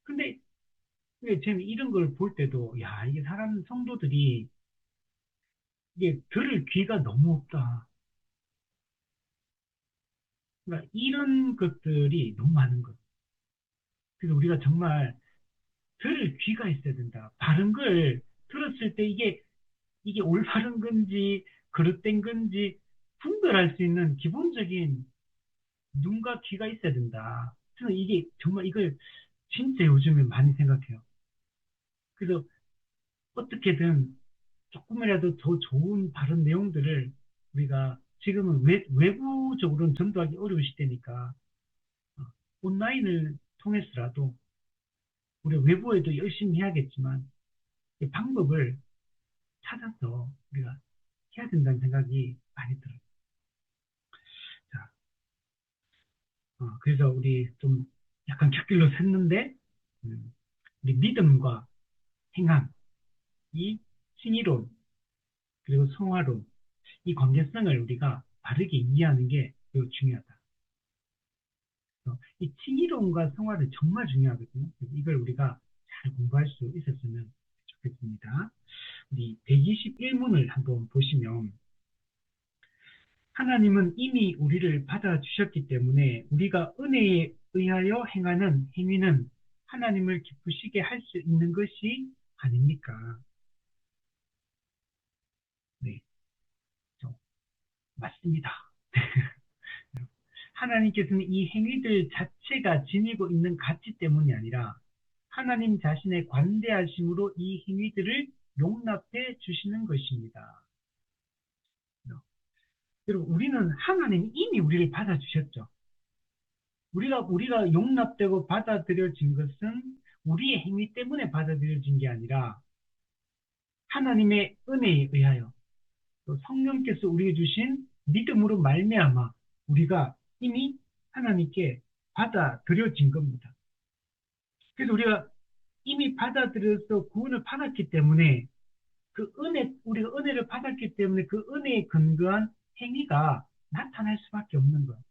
근데 제가 이런 걸 볼 때도, 야, 이게 사람, 성도들이 이게 들을 귀가 너무 없다. 그러니까 이런 것들이 너무 많은 것. 그래서 우리가 정말 들을 귀가 있어야 된다. 바른 걸 들었을 때 이게 올바른 건지, 그릇된 건지 분별할 수 있는 기본적인 눈과 귀가 있어야 된다. 저는 이게 정말 이걸 진짜 요즘에 많이 생각해요. 그래서 어떻게든 조금이라도 더 좋은 바른 내용들을 우리가 지금은 외부적으로는 전도하기 어려운 시대니까 어, 온라인을 통해서라도 우리 외부에도 열심히 해야겠지만 이 방법을 찾아서 우리가 해야 된다는 생각이 많이 들어요. 자, 그래서 우리 좀 약간 곁길로 샜는데 우리 믿음과 행함, 이 신의론 그리고 성화론 이 관계성을 우리가 바르게 이해하는 게 매우 중요하다. 이 칭의론과 성화는 정말 중요하거든요. 그래서 이걸 우리가 잘 공부할 수 있었으면 좋겠습니다. 우리 121문을 한번 보시면 하나님은 이미 우리를 받아주셨기 때문에 우리가 은혜에 의하여 행하는 행위는 하나님을 기쁘시게 할 수 있는 것이 아닙니까? 네, 맞습니다. 하나님께서는 이 행위들 자체가 지니고 있는 가치 때문이 아니라 하나님 자신의 관대하심으로 이 행위들을 용납해 주시는 것입니다. 여러분, 우리는 하나님이 이미 우리를 받아주셨죠. 우리가 용납되고 받아들여진 것은 우리의 행위 때문에 받아들여진 게 아니라 하나님의 은혜에 의하여 또 성령께서 우리에게 주신 믿음으로 말미암아 우리가 이미 하나님께 받아들여진 겁니다. 그래서 우리가 이미 받아들여서 구원을 받았기 때문에 우리가 은혜를 받았기 때문에 그 은혜에 근거한 행위가 나타날 수밖에 없는 거예요.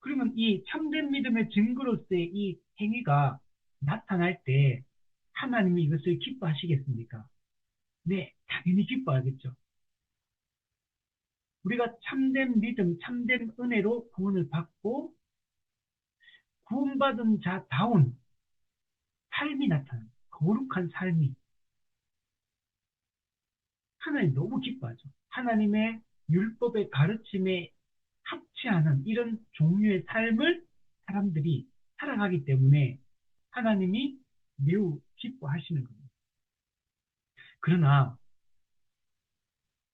그러면 이 참된 믿음의 증거로서의 이 행위가 나타날 때 하나님이 이것을 기뻐하시겠습니까? 네, 당연히 기뻐하겠죠. 우리가 참된 믿음, 참된 은혜로 구원을 받고 구원받은 자다운 삶이 나타나는 거룩한 삶이 하나님 너무 기뻐하죠. 하나님의 율법의 가르침에 합치하는 이런 종류의 삶을 사람들이 살아가기 때문에 하나님이 매우 기뻐하시는 겁니다. 그러나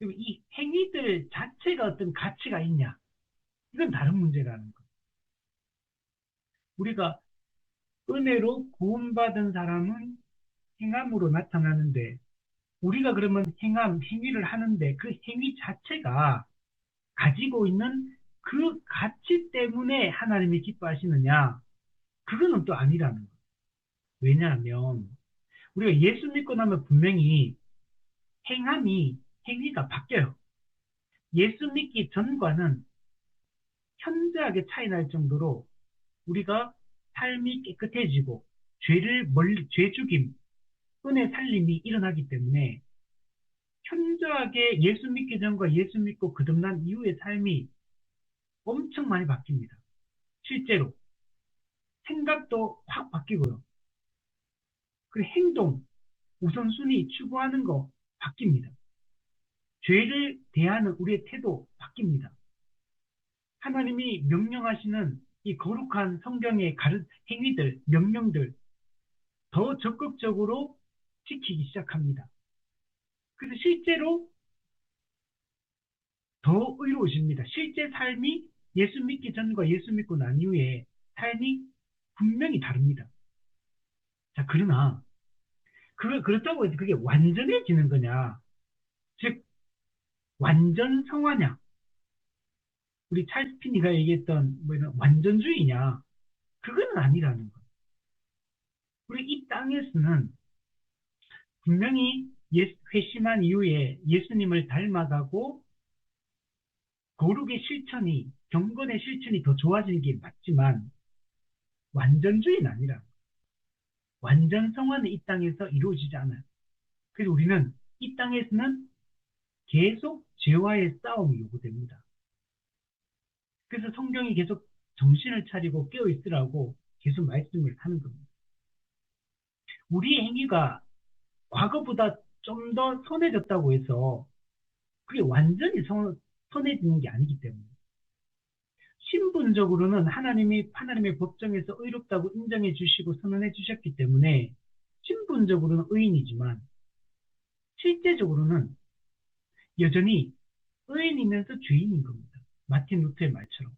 이 행위들 자체가 어떤 가치가 있냐? 이건 다른 문제라는 거예요. 우리가 은혜로 구원받은 사람은 행함으로 나타나는데 우리가 그러면 행위를 하는데 그 행위 자체가 가지고 있는 그 가치 때문에 하나님이 기뻐하시느냐? 그거는 또 아니라는 거예요. 왜냐하면 우리가 예수 믿고 나면 분명히 행위가 바뀌어요. 예수 믿기 전과는 현저하게 차이 날 정도로 우리가 삶이 깨끗해지고 죄 죽임, 은혜 살림이 일어나기 때문에 현저하게 예수 믿기 전과 예수 믿고 거듭난 이후의 삶이 엄청 많이 바뀝니다. 실제로 생각도 확 바뀌고요. 그리고 행동, 우선순위 추구하는 거 바뀝니다. 죄를 대하는 우리의 태도 바뀝니다. 하나님이 명령하시는 이 거룩한 성경의 행위들, 명령들 더 적극적으로 지키기 시작합니다. 그래서 실제로 더 의로우십니다. 실제 삶이 예수 믿기 전과 예수 믿고 난 이후에 삶이 분명히 다릅니다. 자, 그러나 그렇다고 해서 그게 완전해지는 거냐? 즉 완전 성화냐? 우리 찰스 피니가 얘기했던 뭐 이런 완전주의냐? 그거는 아니라는 거예요. 우리 이 땅에서는 분명히 회심한 이후에 예수님을 닮아가고 거룩의 실천이, 경건의 실천이 더 좋아지는 게 맞지만 완전주의는 아니라 완전 성화는 이 땅에서 이루어지지 않아요. 그래서 우리는 이 땅에서는 계속 죄와의 싸움이 요구됩니다. 그래서 성경이 계속 정신을 차리고 깨어 있으라고 계속 말씀을 하는 겁니다. 우리의 행위가 과거보다 좀 더 선해졌다고 해서 그게 완전히 선해지는 게 아니기 때문에 신분적으로는 하나님의 법정에서 의롭다고 인정해 주시고 선언해 주셨기 때문에 신분적으로는 의인이지만 실제적으로는 여전히 의인이면서 죄인인 겁니다. 마틴 루터의 말처럼.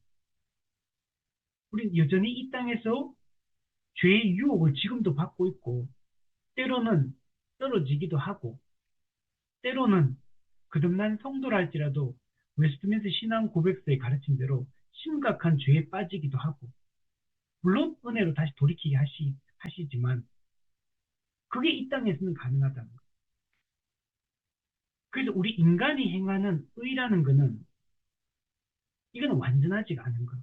우리는 여전히 이 땅에서 죄의 유혹을 지금도 받고 있고 때로는 떨어지기도 하고 때로는 거듭난 성도라 할지라도 웨스트민스 신앙 고백서의 가르침대로 심각한 죄에 빠지기도 하고 물론 은혜로 다시 돌이키게 하시지만 그게 이 땅에서는 가능하다는 거예요. 그래서 우리 인간이 행하는 의라는 거는 이거는 완전하지가 않은 거예요.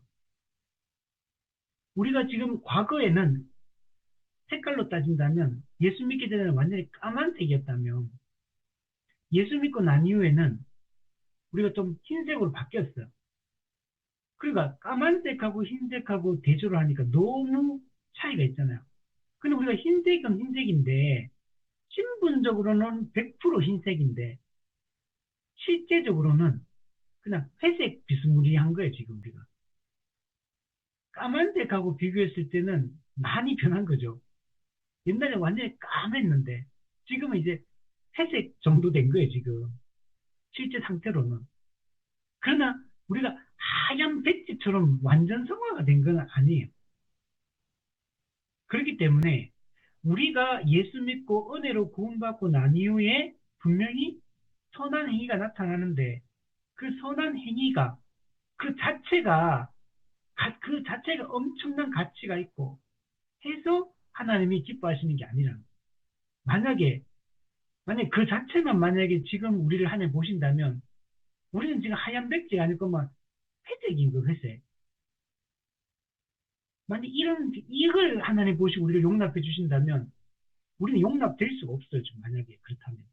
우리가 지금 과거에는 색깔로 따진다면 예수 믿기 전에는 완전히 까만색이었다면 예수 믿고 난 이후에는 우리가 좀 흰색으로 바뀌었어요. 그러니까 까만색하고 흰색하고 대조를 하니까 너무 차이가 있잖아요. 근데 우리가 흰색은 흰색인데 신분적으로는 100% 흰색인데 실제적으로는 그냥 회색 비스무리한 거예요, 지금 우리가. 까만색하고 비교했을 때는 많이 변한 거죠. 옛날에 완전히 까맸는데 지금은 이제 회색 정도 된 거예요, 지금. 실제 상태로는. 그러나 우리가 하얀 백지처럼 완전 성화가 된 건 아니에요. 그렇기 때문에 우리가 예수 믿고 은혜로 구원받고 난 이후에 분명히 선한 행위가 나타나는데 그 선한 행위가 그 자체가 엄청난 가치가 있고 해서 하나님이 기뻐하시는 게 아니라 만약에 그 자체만 만약에 지금 우리를 하나님 보신다면 우리는 지금 하얀 백지가 아닐 거면 회색인 거 회색. 만약 이걸 하나님 보시고 우리를 용납해 주신다면 우리는 용납될 수가 없어요. 지금 만약에 그렇다면.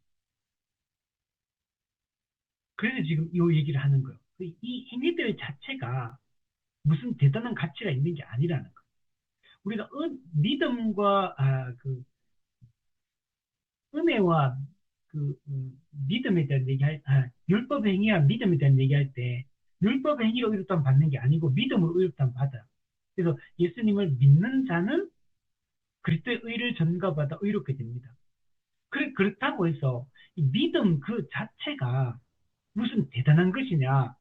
그래서 지금 이 얘기를 하는 거예요. 이 행위들 자체가 무슨 대단한 가치가 있는 게 아니라는 거예요. 우리가 믿음과 은혜와 믿음에 대한 율법 행위와 믿음에 대한 얘기할 때 율법 행위로 의롭다면 받는 게 아니고 믿음으로 의롭다면 받아. 그래서 예수님을 믿는 자는 그리스도의 의를 전가받아 의롭게 됩니다. 그렇다고 해서 이 믿음 그 자체가 무슨 대단한 것이냐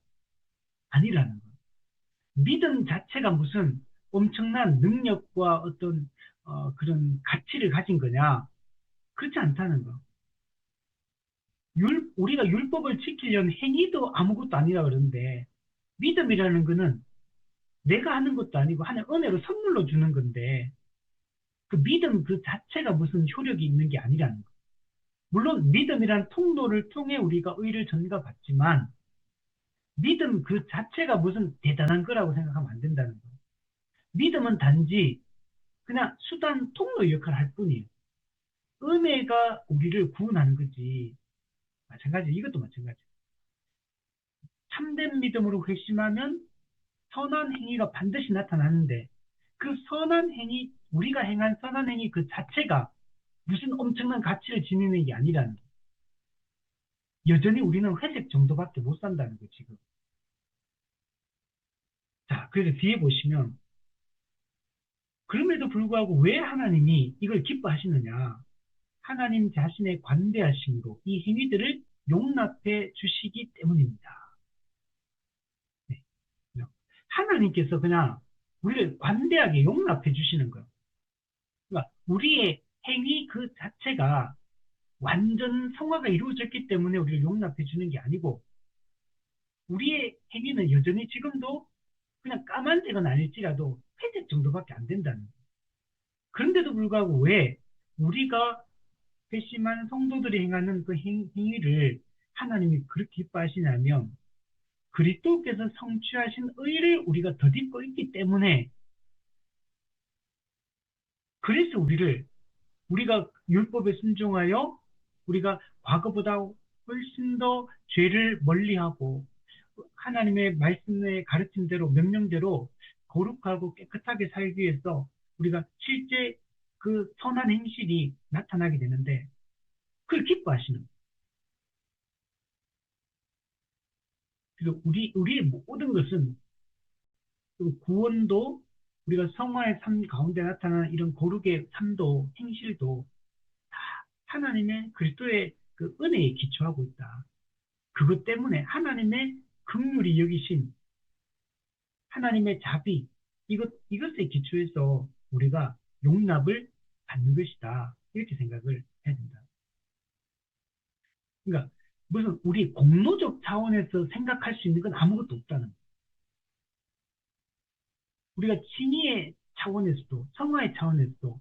아니라는 거예요. 믿음 자체가 무슨 엄청난 능력과 어떤 그런 가치를 가진 거냐? 그렇지 않다는 거. 우리가 율법을 지키려는 행위도 아무것도 아니라 그러는데 믿음이라는 거는 내가 하는 것도 아니고 하나님 은혜로 선물로 주는 건데 그 믿음 그 자체가 무슨 효력이 있는 게 아니라는 거. 물론 믿음이란 통로를 통해 우리가 의를 전가받지만 믿음 그 자체가 무슨 대단한 거라고 생각하면 안 된다는 거. 믿음은 단지 그냥 수단 통로 역할을 할 뿐이에요. 은혜가 우리를 구원하는 거지. 마찬가지, 이것도 마찬가지. 참된 믿음으로 회심하면 선한 행위가 반드시 나타나는데 그 선한 행위, 우리가 행한 선한 행위 그 자체가 무슨 엄청난 가치를 지니는 게 아니라는 거. 여전히 우리는 회색 정도밖에 못 산다는 거, 지금. 자, 그래서 뒤에 보시면 그럼에도 불구하고 왜 하나님이 이걸 기뻐하시느냐? 하나님 자신의 관대하심으로 이 행위들을 용납해 주시기 때문입니다. 네. 하나님께서 그냥 우리를 관대하게 용납해 주시는 거예요. 그러니까 우리의 행위 그 자체가 완전 성화가 이루어졌기 때문에 우리를 용납해 주는 게 아니고 우리의 행위는 여전히 지금도 그냥 까만색은 아닐지라도 회색 정도밖에 안 된다는 거예요. 그런데도 불구하고 왜 우리가 회심한 성도들이 행하는 그 행위를 하나님이 그렇게 기뻐하시냐면 그리스도께서 성취하신 의를 우리가 덧입고 있기 때문에 그래서 우리가 율법에 순종하여 우리가 과거보다 훨씬 더 죄를 멀리하고 하나님의 말씀의 가르침대로 명령대로 거룩하고 깨끗하게 살기 위해서 우리가 실제 그 선한 행실이 나타나게 되는데 그걸 기뻐하시는 거예요. 그래서 우리의 모든 것은 구원도 우리가 성화의 삶 가운데 나타나는 이런 거룩의 삶도 행실도 다 하나님의 그리스도의 그 은혜에 기초하고 있다. 그것 때문에 하나님의 긍휼이 여기신 하나님의 자비 이것에 기초해서 우리가 용납을 받는 것이다. 이렇게 생각을 해야 된다. 그러니까 무슨 우리 공로적 차원에서 생각할 수 있는 건 아무것도 없다는 거예요. 우리가 칭의의 차원에서도 성화의 차원에서도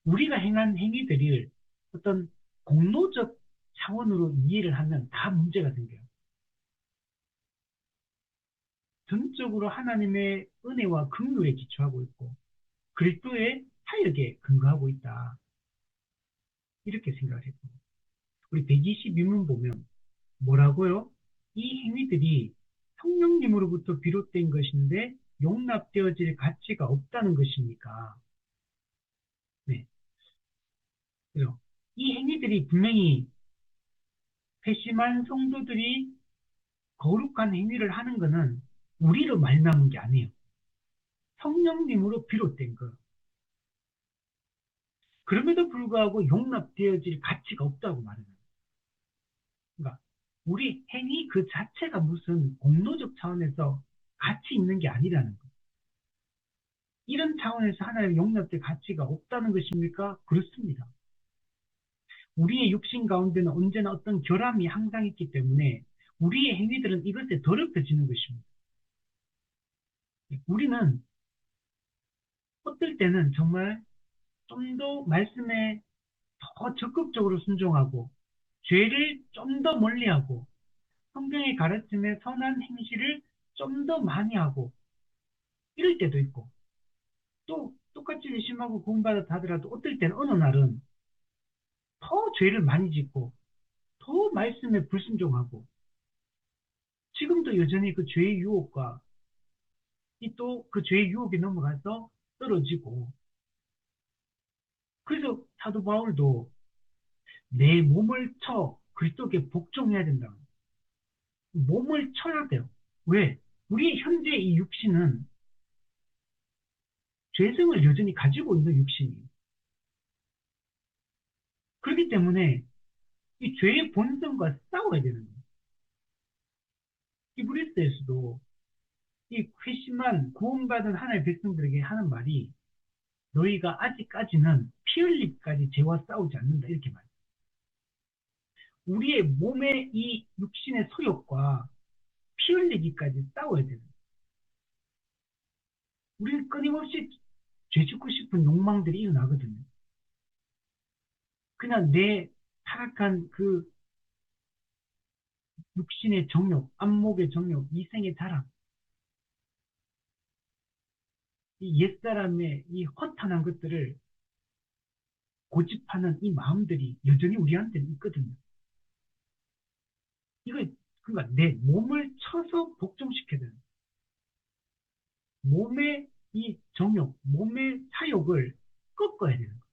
우리가 행한 행위들을 어떤 공로적 차원으로 이해를 하면 다 문제가 생겨요. 전적으로 하나님의 은혜와 긍휼에 기초하고 있고 그리스도의 사역에 근거하고 있다. 이렇게 생각을 했고 우리 122문 보면 뭐라고요? 이 행위들이 성령님으로부터 비롯된 것인데 용납되어질 가치가 없다는 것입니까? 네. 그래서 이 행위들이 분명히 회심한 성도들이 거룩한 행위를 하는 것은 우리로 말미암은 게 아니에요. 성령님으로 비롯된 거. 그럼에도 불구하고 용납되어질 가치가 없다고 말해요. 그러니까 우리 행위 그 자체가 무슨 공로적 차원에서 가치 있는 게 아니라는 거. 이런 차원에서 하나님 용납될 가치가 없다는 것입니까? 그렇습니다. 우리의 육신 가운데는 언제나 어떤 결함이 항상 있기 때문에 우리의 행위들은 이것에 더럽혀지는 것입니다. 우리는 어떨 때는 정말 좀 더 말씀에 더 적극적으로 순종하고 죄를 좀 더 멀리하고 성경의 가르침에 선한 행실을 좀 더 많이 하고 이럴 때도 있고 또 똑같이 열심하고 공부받아 하더라도 어떨 때는 어느 날은 더 죄를 많이 짓고 더 말씀에 불순종하고 지금도 여전히 그 죄의 유혹과 이 또 그 죄의 유혹에 넘어가서 떨어지고, 그래서 사도 바울도 내 몸을 쳐 그리스도께 복종해야 된다. 몸을 쳐야 돼요. 왜? 우리 현재 이 육신은 죄성을 여전히 가지고 있는 육신이에요. 그렇기 때문에 이 죄의 본성과 싸워야 되는 거예요. 히브리스에서도 이 회심한 구원받은 하나님의 백성들에게 하는 말이 너희가 아직까지는 피 흘리기까지 죄와 싸우지 않는다 이렇게 말해요. 우리의 몸의 이 육신의 소욕과 피 흘리기까지 싸워야 되는 거예요. 우리는 끊임없이 죄 짓고 싶은 욕망들이 일어나거든요. 그냥 내 타락한 그 육신의 정욕, 안목의 정욕, 이생의 자랑, 이 옛사람의 이 허탄한 것들을 고집하는 이 마음들이 여전히 우리한테는 있거든요. 이거, 그러니까 내 몸을 쳐서 복종시켜야 되는, 몸의 이 정욕, 몸의 사욕을 꺾어야 되는 거예요.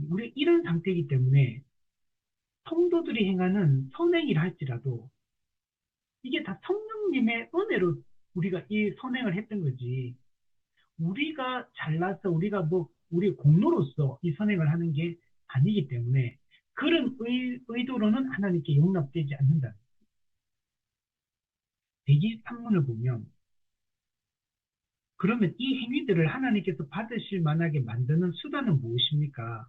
우리 이런 상태이기 때문에 성도들이 행하는 선행이라 할지라도 이게 다 성령님의 은혜로 우리가 이 선행을 했던 거지. 우리가 잘나서 우리가 뭐 우리 공로로서 이 선행을 하는 게 아니기 때문에 그런 의도로는 하나님께 용납되지 않는다. 대지판문을 보면 그러면 이 행위들을 하나님께서 받으실 만하게 만드는 수단은 무엇입니까?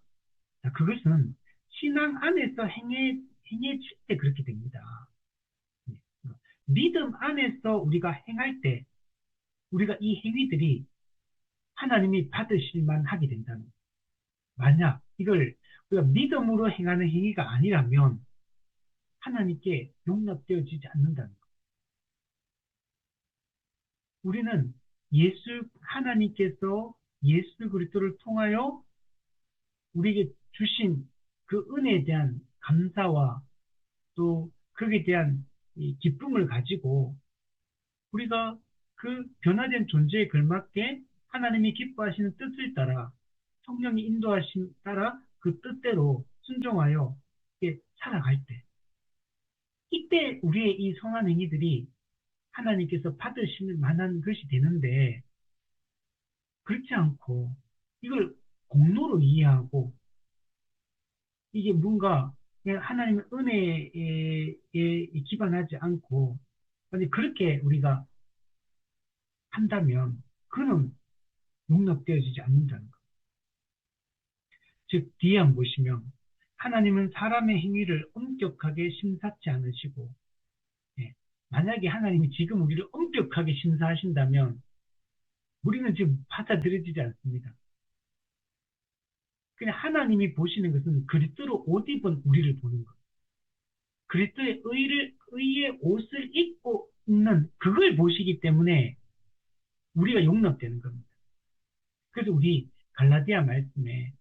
자, 그것은 신앙 안에서 행해질 때 그렇게 됩니다. 네. 믿음 안에서 우리가 행할 때 우리가 이 행위들이 하나님이 받으실 만하게 된다는 거예요. 만약 이걸 우리가 믿음으로 행하는 행위가 아니라면 하나님께 용납되어지지 않는다는 거예요. 우리는 하나님께서 예수 그리스도를 통하여 우리에게 주신 그 은혜에 대한 감사와 또 거기에 대한 이 기쁨을 가지고 우리가 그 변화된 존재에 걸맞게 하나님이 기뻐하시는 뜻을 따라 성령이 인도하신 따라 그 뜻대로 순종하여 살아갈 때 이때 우리의 이 선한 행위들이 하나님께서 받으실 만한 것이 되는데 그렇지 않고 이걸 공로로 이해하고 이게 뭔가 그냥 하나님의 은혜에 기반하지 않고 아니 그렇게 우리가 한다면 그는 용납되어지지 않는다는 것. 즉 뒤에 한번 보시면 하나님은 사람의 행위를 엄격하게 심사치 않으시고 예, 만약에 하나님이 지금 우리를 엄격하게 심사하신다면 우리는 지금 받아들여지지 않습니다. 그냥 하나님이 보시는 것은 그리스도로 옷 입은 우리를 보는 것. 그리스도의 의의 옷을 입고 있는 그걸 보시기 때문에 우리가 용납되는 겁니다. 그래서 우리 갈라디아 말씀에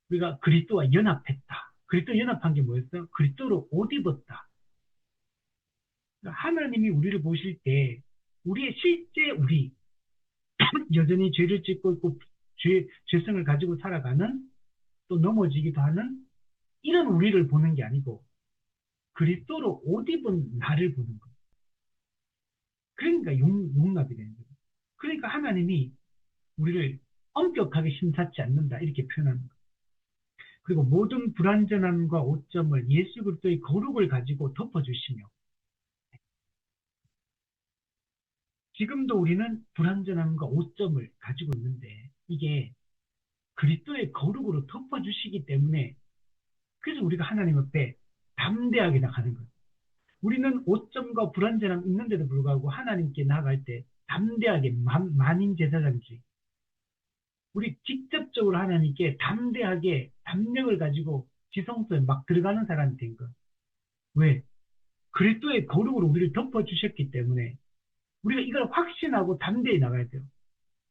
우리가 그리스도와 연합했다. 그리스도 연합한 게 뭐였어? 그리스도로 옷 입었다. 그러니까 하나님이 우리를 보실 때 우리의 실제 우리 여전히 죄를 짓고 있고 죄성을 가지고 살아가는 또 넘어지기도 하는 이런 우리를 보는 게 아니고 그리스도로 옷 입은 나를 보는 거예요. 그러니까 용납이 되는 거예요. 그러니까 하나님이 우리를 엄격하게 심사치 않는다 이렇게 표현하는 거예요. 그리고 모든 불완전함과 오점을 예수 그리스도의 거룩을 가지고 덮어주시며 지금도 우리는 불완전함과 오점을 가지고 있는데 이게 그리스도의 거룩으로 덮어주시기 때문에 그래서 우리가 하나님 앞에 담대하게 나가는 거예요. 우리는 오점과 불완전함 있는데도 불구하고 하나님께 나아갈 때 담대하게 만인 제사장지 우리 직접적으로 하나님께 담대하게 담력을 가지고 지성소에 막 들어가는 사람이 된 거. 왜? 그리스도의 거룩으로 우리를 덮어주셨기 때문에 우리가 이걸 확신하고 담대히 나가야 돼요.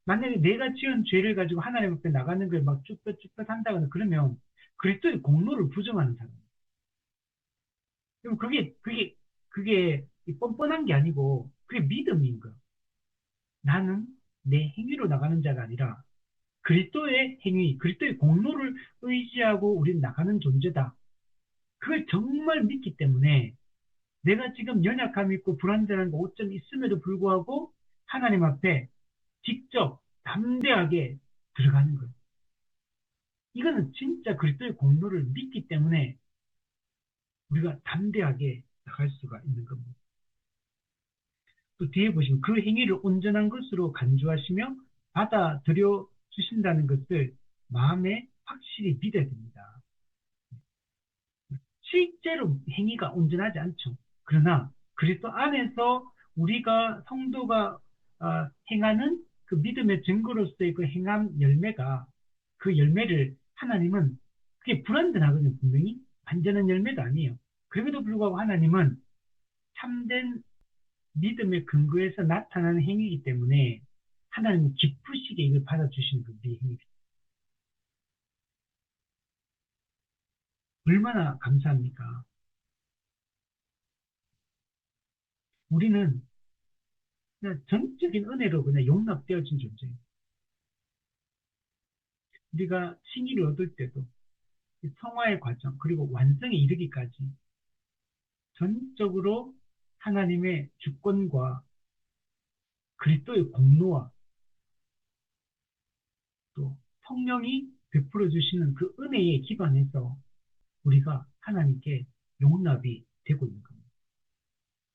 만약에 내가 지은 죄를 가지고 하나님 앞에 나가는 걸 막 쭈뼛쭈뼛 한다거나 그러면 그리스도의 공로를 부정하는 사람. 그럼 그게 뻔뻔한 게 아니고, 그게 믿음인 거야. 나는 내 행위로 나가는 자가 아니라, 그리스도의 행위, 그리스도의 공로를 의지하고 우리는 나가는 존재다. 그걸 정말 믿기 때문에 내가 지금 연약함이 있고 불완전한 오점이 있음에도 불구하고 하나님 앞에 직접 담대하게 들어가는 거예요. 이거는 진짜 그리스도의 공로를 믿기 때문에 우리가 담대하게 나갈 수가 있는 겁니다. 또 뒤에 보시면 그 행위를 온전한 것으로 간주하시며 받아들여 주신다는 것을 마음에 확실히 믿어야 됩니다. 실제로 행위가 온전하지 않죠. 그러나 그리스도 안에서 우리가 성도가 행하는 그 믿음의 증거로서의 그 행함 열매가 그 열매를 하나님은 그게 불완전하거든요. 분명히 완전한 열매도 아니에요. 그럼에도 불구하고 하나님은 참된 믿음의 근거에서 나타나는 행위이기 때문에 하나님은 기쁘시게 이걸 받아주시는 그 우리의 행위입니다. 얼마나 감사합니까? 우리는 그냥 전적인 은혜로 그냥 용납되어진 존재예요. 우리가 칭의를 얻을 때도 성화의 과정 그리고 완성에 이르기까지 전적으로 하나님의 주권과 그리스도의 공로와 또 성령이 베풀어 주시는 그 은혜에 기반해서 우리가 하나님께 용납이 되고 있는 겁니다.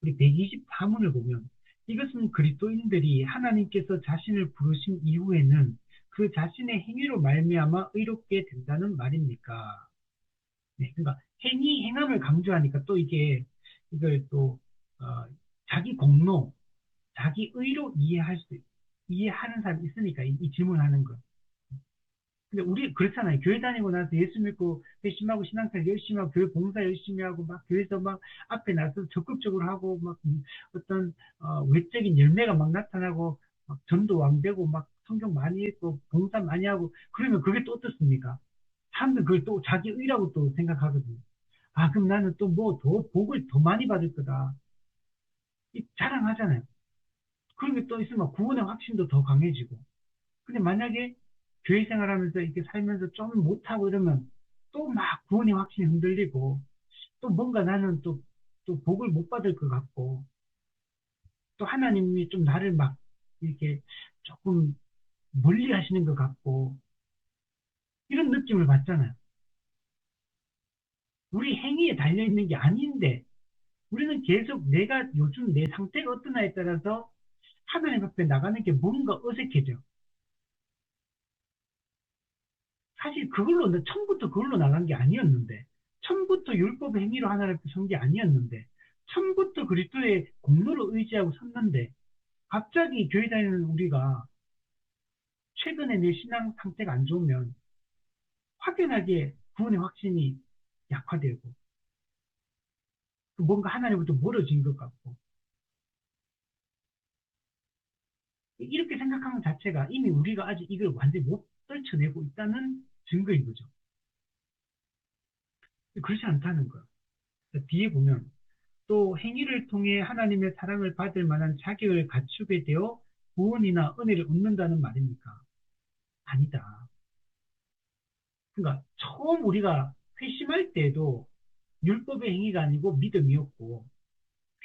우리 124문을 보면 이것은 그리스도인들이 하나님께서 자신을 부르신 이후에는 그 자신의 행위로 말미암아 의롭게 된다는 말입니까? 네, 그러니까 행함을 강조하니까 또 이걸 또 자기 공로, 자기 의로 이해하는 사람이 있으니까 이 질문을 하는 거. 근데 우리 그렇잖아요. 교회 다니고 나서 예수 믿고 회심하고 신앙생활 열심히 하고 교회 봉사 열심히 하고 막 교회에서 막 앞에 나서 적극적으로 하고 막 어떤 외적인 열매가 막 나타나고 막 전도 왕되고 막 성경 많이 읽고 봉사 많이 하고 그러면 그게 또 어떻습니까? 사람들 그걸 또 자기 의라고 또 생각하거든요. 아, 그럼 나는 또 뭐 더 복을 더 많이 받을 거다. 이 자랑하잖아요. 그런 게 또 있으면 구원의 확신도 더 강해지고. 근데 만약에 교회 생활하면서 이렇게 살면서 좀 못하고 이러면 또 막 구원의 확신이 흔들리고 또 뭔가 나는 또 복을 못 받을 것 같고 또 하나님이 좀 나를 막 이렇게 조금 멀리 하시는 것 같고 이런 느낌을 받잖아요. 우리 행위에 달려 있는 게 아닌데 우리는 계속 내가 요즘 내 상태가 어떠냐에 따라서 하나님 앞에 나가는 게 뭔가 어색해져. 사실 처음부터 그걸로 나간 게 아니었는데, 처음부터 율법의 행위로 하나님 앞에 선 게 아니었는데, 처음부터 그리스도의 공로를 의지하고 섰는데, 갑자기 교회 다니는 우리가 최근에 내 신앙 상태가 안 좋으면 확연하게 구원의 확신이 약화되고, 뭔가 하나님부터 멀어진 것 같고, 이렇게 생각하는 자체가 이미 우리가 아직 이걸 완전히 못 떨쳐내고 있다는 증거인 거죠. 그렇지 않다는 거야. 뒤에 보면 또 행위를 통해 하나님의 사랑을 받을 만한 자격을 갖추게 되어 구원이나 은혜를 얻는다는 말입니까? 아니다. 그러니까 처음 우리가 회심할 때도 율법의 행위가 아니고 믿음이었고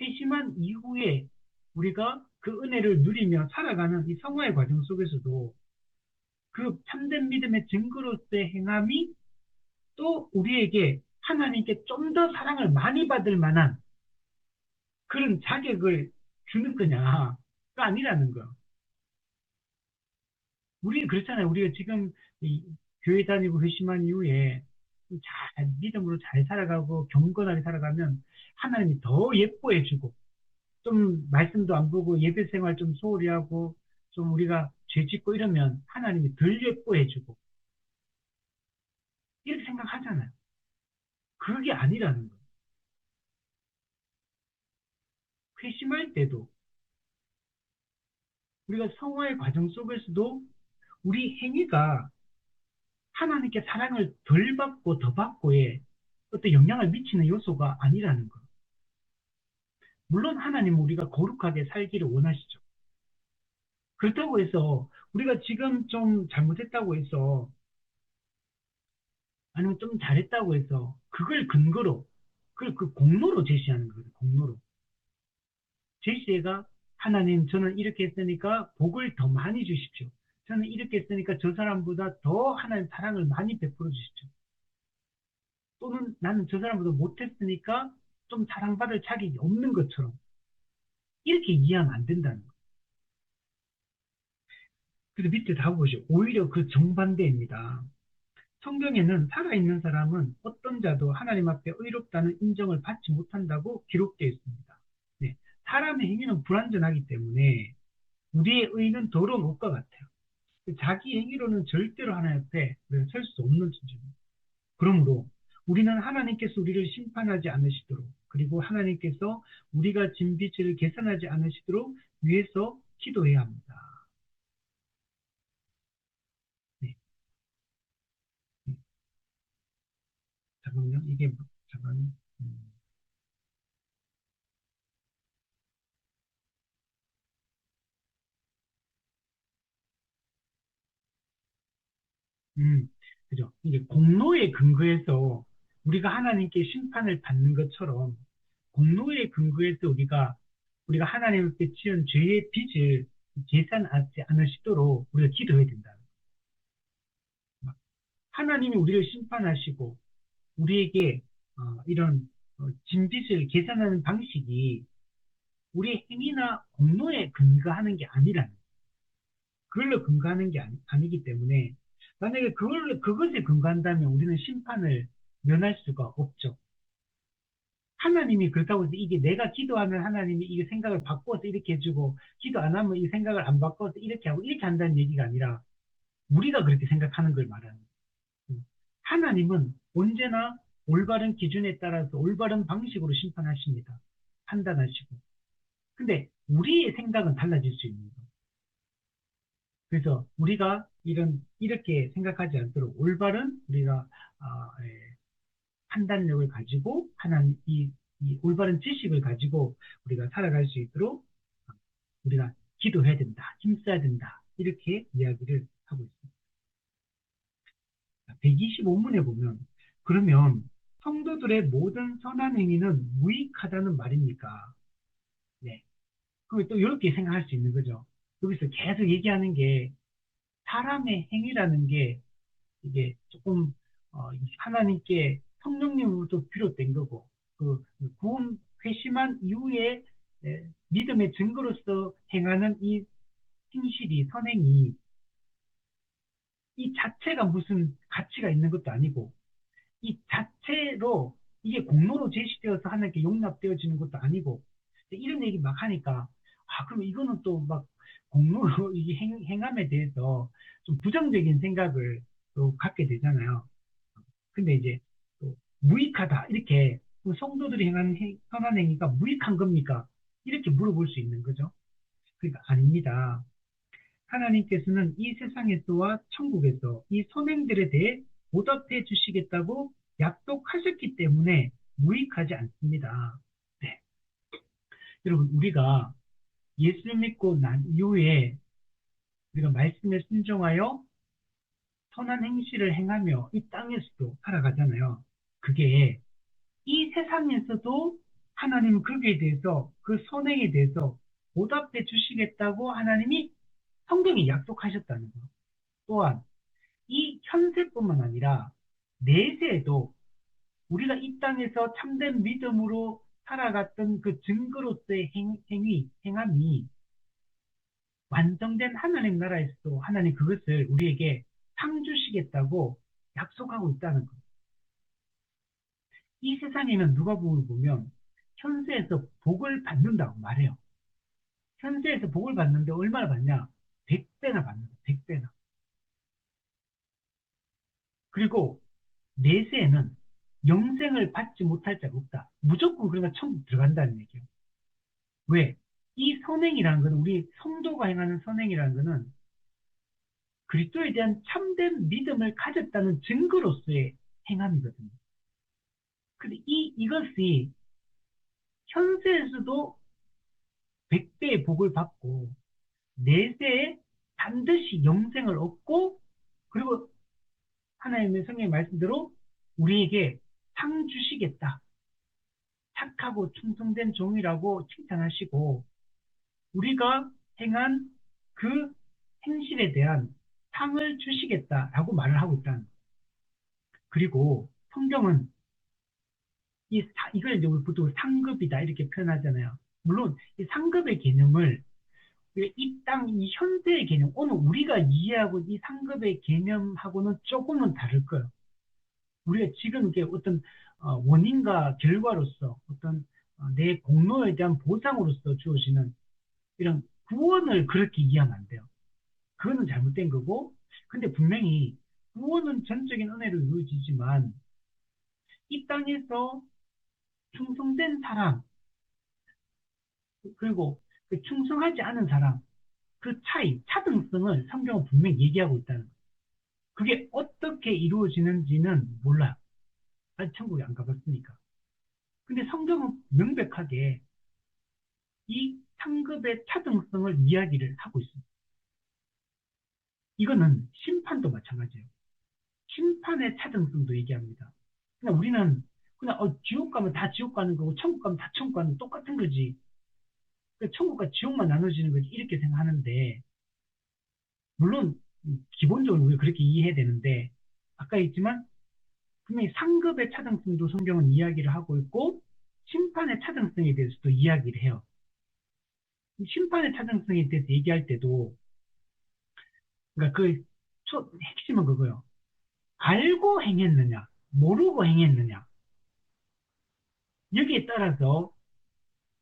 회심한 이후에 우리가 그 은혜를 누리며 살아가는 이 성화의 과정 속에서도 그 참된 믿음의 증거로서의 행함이 또 우리에게 하나님께 좀 더 사랑을 많이 받을 만한 그런 자격을 주는 거냐? 가 아니라는 거야. 우리 그렇잖아요. 우리가 지금 교회 다니고 회심한 이후에 믿음으로 잘 살아가고 경건하게 살아가면 하나님이 더 예뻐해주고 좀 말씀도 안 보고 예배 생활 좀 소홀히 하고 좀 우리가 죄 짓고 이러면 하나님이 덜 예뻐해주고 이렇게 생각하잖아요. 그게 아니라는 거예요. 회심할 때도 우리가 성화의 과정 속에서도 우리 행위가 하나님께 사랑을 덜 받고 더 받고에 어떤 영향을 미치는 요소가 아니라는 거. 물론 하나님은 우리가 거룩하게 살기를 원하시죠. 그렇다고 해서 우리가 지금 좀 잘못했다고 해서 아니면 좀 잘했다고 해서 그걸 근거로 그 공로로 제시하는 거예요. 공로로. 제시가 하나님 저는 이렇게 했으니까 복을 더 많이 주십시오. 저는 이렇게 했으니까 저 사람보다 더 하나님 사랑을 많이 베풀어 주십시오. 또는 나는 저 사람보다 못했으니까 좀 사랑받을 자격이 없는 것처럼 이렇게 이해하면 안 된다는 거예요. 그래서 밑에 다 보시죠. 오히려 그 정반대입니다. 성경에는 살아있는 사람은 어떤 자도 하나님 앞에 의롭다는 인정을 받지 못한다고 기록되어 있습니다. 네, 사람의 행위는 불완전하기 때문에 우리의 의는 더러운 옷과 같아요. 자기 행위로는 절대로 하나님 앞에 설 수 없는 존재입니다. 그러므로 우리는 하나님께서 우리를 심판하지 않으시도록 그리고 하나님께서 우리가 진 빚을 계산하지 않으시도록 위해서 기도해야 합니다. 네, 네. 잠깐만요. 이게 잠깐. 음. 음, 그죠. 이게 공로에 근거해서 우리가 하나님께 심판을 받는 것처럼 공로에 근거해서 우리가 하나님 앞에 지은 죄의 빚을 계산하지 않으시도록 우리가 기도해야 된다. 하나님이 우리를 심판하시고 우리에게 이런 진 빚을 계산하는 방식이 우리의 행위나 공로에 근거하는 게 아니라는 거예요. 그걸로 근거하는 게 아니기 때문에 만약에 그것에 근거한다면 우리는 심판을 면할 수가 없죠. 하나님이 그렇다고 해서 이게 내가 기도하면 하나님이 이 생각을 바꿔서 이렇게 해주고 기도 안 하면 이 생각을 안 바꿔서 이렇게 하고 이렇게 한다는 얘기가 아니라 우리가 그렇게 생각하는 걸 말하는 거예요. 하나님은 언제나 올바른 기준에 따라서 올바른 방식으로 심판하십니다. 판단하시고. 근데 우리의 생각은 달라질 수 있는 거예요. 그래서 우리가 이렇게 생각하지 않도록 올바른 우리가 판단력을 가지고 이 올바른 지식을 가지고 우리가 살아갈 수 있도록 우리가 기도해야 된다, 힘써야 된다 이렇게 이야기를 하고 있습니다. 125문에 보면 그러면 성도들의 모든 선한 행위는 무익하다는 말입니까? 네. 그럼 또 이렇게 생각할 수 있는 거죠. 여기서 계속 얘기하는 게 사람의 행위라는 게 이게 조금 하나님께 성령님으로부터 비롯된 거고 그 구원 회심한 이후에 믿음의 증거로서 행하는 이 행실이 선행이 이 자체가 무슨 가치가 있는 것도 아니고 이 자체로 이게 공로로 제시되어서 하나님께 용납되어지는 것도 아니고 이런 얘기 막 하니까 그럼 이거는 또 막 공로로 이 행함에 대해서 좀 부정적인 생각을 또 갖게 되잖아요. 근데 이제 또 무익하다 이렇게 성도들이 행하는 선한 행위가 무익한 겁니까? 이렇게 물어볼 수 있는 거죠. 그러니까 아닙니다. 하나님께서는 이 세상에서와 천국에서 이 선행들에 대해 보답해 주시겠다고 약속하셨기 때문에 무익하지 않습니다. 네. 여러분, 우리가 예수를 믿고 난 이후에 우리가 말씀에 순종하여 선한 행실을 행하며 이 땅에서도 살아가잖아요. 그게 이 세상에서도 하나님은 거기에 대해서 그 선행에 대해서 보답해 주시겠다고 하나님이 성경에 약속하셨다는 거. 또한 이 현세뿐만 아니라 내세에도 우리가 이 땅에서 참된 믿음으로 살아갔던 그 증거로서의 행함이 완성된 하나님 나라에서도 하나님 그것을 우리에게 상 주시겠다고 약속하고 있다는 거. 이 세상에는 누가복음을 보면 현세에서 복을 받는다고 말해요. 현세에서 복을 받는데 얼마나 받냐? 100배나 받는다. 100배나. 그리고 내세에는 영생을 받지 못할 자가 없다. 무조건 그러니까 천국 들어간다는 얘기예요. 왜? 이 선행이라는 것은 우리 성도가 행하는 선행이라는 것은 그리스도에 대한 참된 믿음을 가졌다는 증거로서의 행함이거든요. 근데 이것이 현세에서도 100배의 복을 받고 내세에 반드시 영생을 얻고 그리고 하나님의 성령의 말씀대로 우리에게 상 주시겠다. 착하고 충성된 종이라고 칭찬하시고 우리가 행한 그 행실에 대한 상을 주시겠다라고 말을 하고 있다는 거예요. 그리고 성경은 이걸 이제 우리 보통 상급이다 이렇게 표현하잖아요. 물론 이 상급의 개념을 이 땅, 이 현대의 개념, 오늘 우리가 이해하고 이 상급의 개념하고는 조금은 다를 거예요. 우리가 지금 이게 어떤 원인과 결과로서 어떤 내 공로에 대한 보상으로서 주어지는 이런 구원을 그렇게 이해하면 안 돼요. 그거는 잘못된 거고, 근데 분명히 구원은 전적인 은혜로 이루어지지만 이 땅에서 충성된 사람, 그리고 그 충성하지 않은 사람, 그 차이, 차등성을 성경은 분명히 얘기하고 있다는 거예요. 그게 어떻게 이루어지는지는 몰라요. 아직 천국에 안 가봤으니까. 근데 성경은 명백하게 이 상급의 차등성을 이야기를 하고 있습니다. 이거는 심판도 마찬가지예요. 심판의 차등성도 얘기합니다. 그냥 우리는 그냥 지옥 가면 다 지옥 가는 거고 천국 가면 다 천국 가는 거 똑같은 거지. 천국과 지옥만 나눠지는 거지 이렇게 생각하는데 물론 기본적으로 우리가 그렇게 이해해야 되는데 아까 했지만 분명히 상급의 차등성도 성경은 이야기를 하고 있고 심판의 차등성에 대해서도 이야기를 해요. 심판의 차등성에 대해서 얘기할 때도 그러니까 핵심은 그거예요. 알고 행했느냐, 모르고 행했느냐 여기에 따라서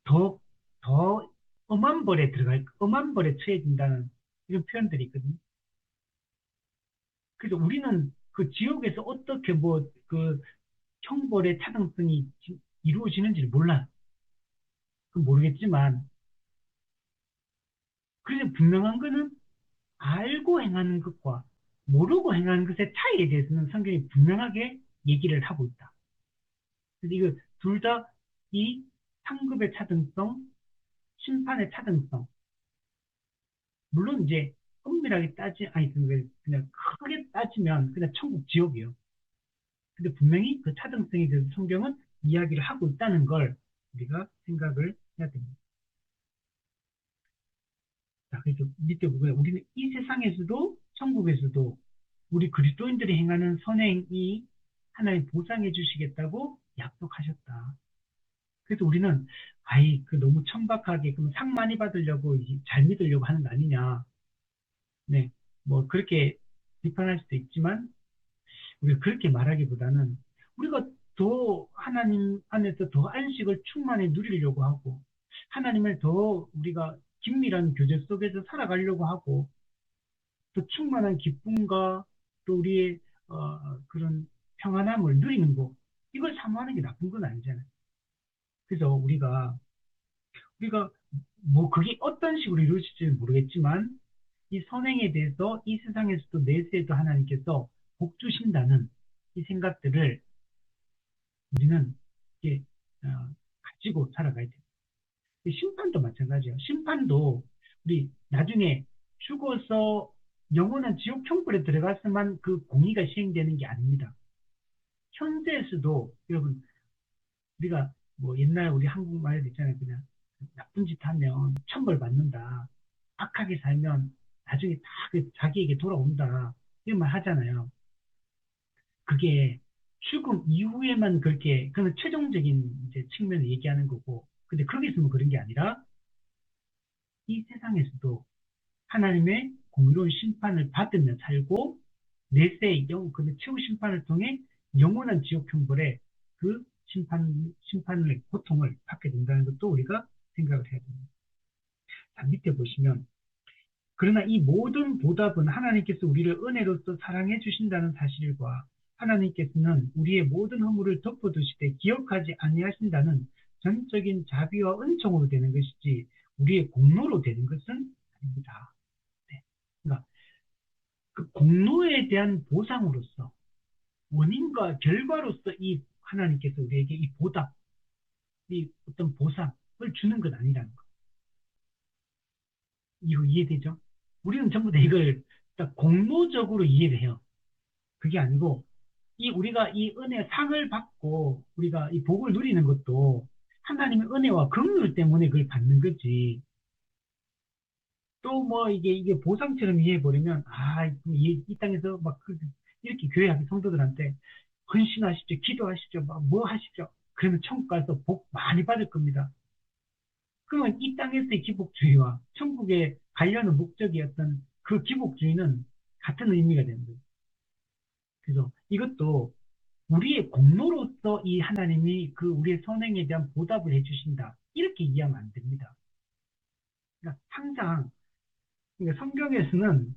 더, 더 엄한 벌에 처해진다는 이런 표현들이 있거든요. 그래서 우리는 그 지옥에서 어떻게 그 형벌의 차등성이 이루어지는지를 몰라요. 그건 모르겠지만, 그래서 분명한 거는 알고 행하는 것과 모르고 행하는 것의 차이에 대해서는 성경이 분명하게 얘기를 하고 있다. 그래서 이거 둘 다 이 상급의 차등성, 심판의 차등성, 물론 이제 엄밀하게 아니, 그냥 크게 따지면 그냥 천국 지옥이에요. 근데 분명히 그 차등성에 대해서 성경은 이야기를 하고 있다는 걸 우리가 생각을 해야 됩니다. 자, 그래서 밑에 보면 우리는 이 세상에서도 천국에서도 우리 그리스도인들이 행하는 선행이 하나님 보상해 주시겠다고 약속하셨다. 그래서 우리는 그 너무 천박하게 그럼 상 많이 받으려고 잘 믿으려고 하는 거 아니냐. 네, 뭐 그렇게 비판할 수도 있지만 우리가 그렇게 말하기보다는 우리가 더 하나님 안에서 더 안식을 충만히 누리려고 하고 하나님을 더 우리가 긴밀한 교제 속에서 살아가려고 하고 또 충만한 기쁨과 또 우리의 그런 평안함을 누리는 거 이걸 사모하는 게 나쁜 건 아니잖아요. 그래서 우리가 뭐 그게 어떤 식으로 이루어질지는 모르겠지만 이 선행에 대해서 이 세상에서도 내세에도 하나님께서 복 주신다는 이 생각들을 우리는 이렇게 가지고 살아가야 돼요. 심판도 마찬가지예요. 심판도 우리 나중에 죽어서 영원한 지옥 형벌에 들어갔으면 그 공의가 시행되는 게 아닙니다. 현재에서도 여러분 우리가 뭐 옛날 우리 한국말도 있잖아요. 그냥 나쁜 짓 하면 천벌 받는다. 악하게 살면 나중에 다 자기에게 돌아온다. 이런 말 하잖아요. 그게 죽음 이후에만 그는 최종적인 이제 측면을 얘기하는 거고. 근데 그렇게 있으면 그런 게 아니라 이 세상에서도 하나님의 공의로운 심판을 받으며 살고 내세의 그 최후 심판을 통해 영원한 지옥 형벌에 그 심판의 고통을 받게 된다는 것도 우리가 생각을 해야 됩니다. 자, 밑에 보시면 그러나 이 모든 보답은 하나님께서 우리를 은혜로서 사랑해 주신다는 사실과 하나님께서는 우리의 모든 허물을 덮어두시되 기억하지 아니하신다는 전적인 자비와 은총으로 되는 것이지 우리의 공로로 되는 것은 아닙니다. 네. 그러니까 그 공로에 대한 보상으로서 원인과 결과로서 이 하나님께서 우리에게 이 보답, 이 어떤 보상을 주는 건 아니라는 거. 이거 이해되죠? 우리는 전부 다 이걸 딱 공로적으로 이해를 해요. 그게 아니고 이 우리가 이 은혜 상을 받고 우리가 이 복을 누리는 것도 하나님의 은혜와 긍휼 때문에 그걸 받는 거지. 또 뭐 이게 보상처럼 이해해버리면 이 땅에서 막 이렇게 교회 성도들한테 헌신하십시오, 기도하십시오, 뭐 하십시오. 그러면 천국 가서 복 많이 받을 겁니다. 그러면 이 땅에서의 기복주의와 천국에 가려는 목적이었던 그 기복주의는 같은 의미가 되는 거예요. 그래서 이것도 우리의 공로로서 이 하나님이 그 우리의 선행에 대한 보답을 해주신다. 이렇게 이해하면 안 됩니다. 그러니까 항상 그러니까 성경에서는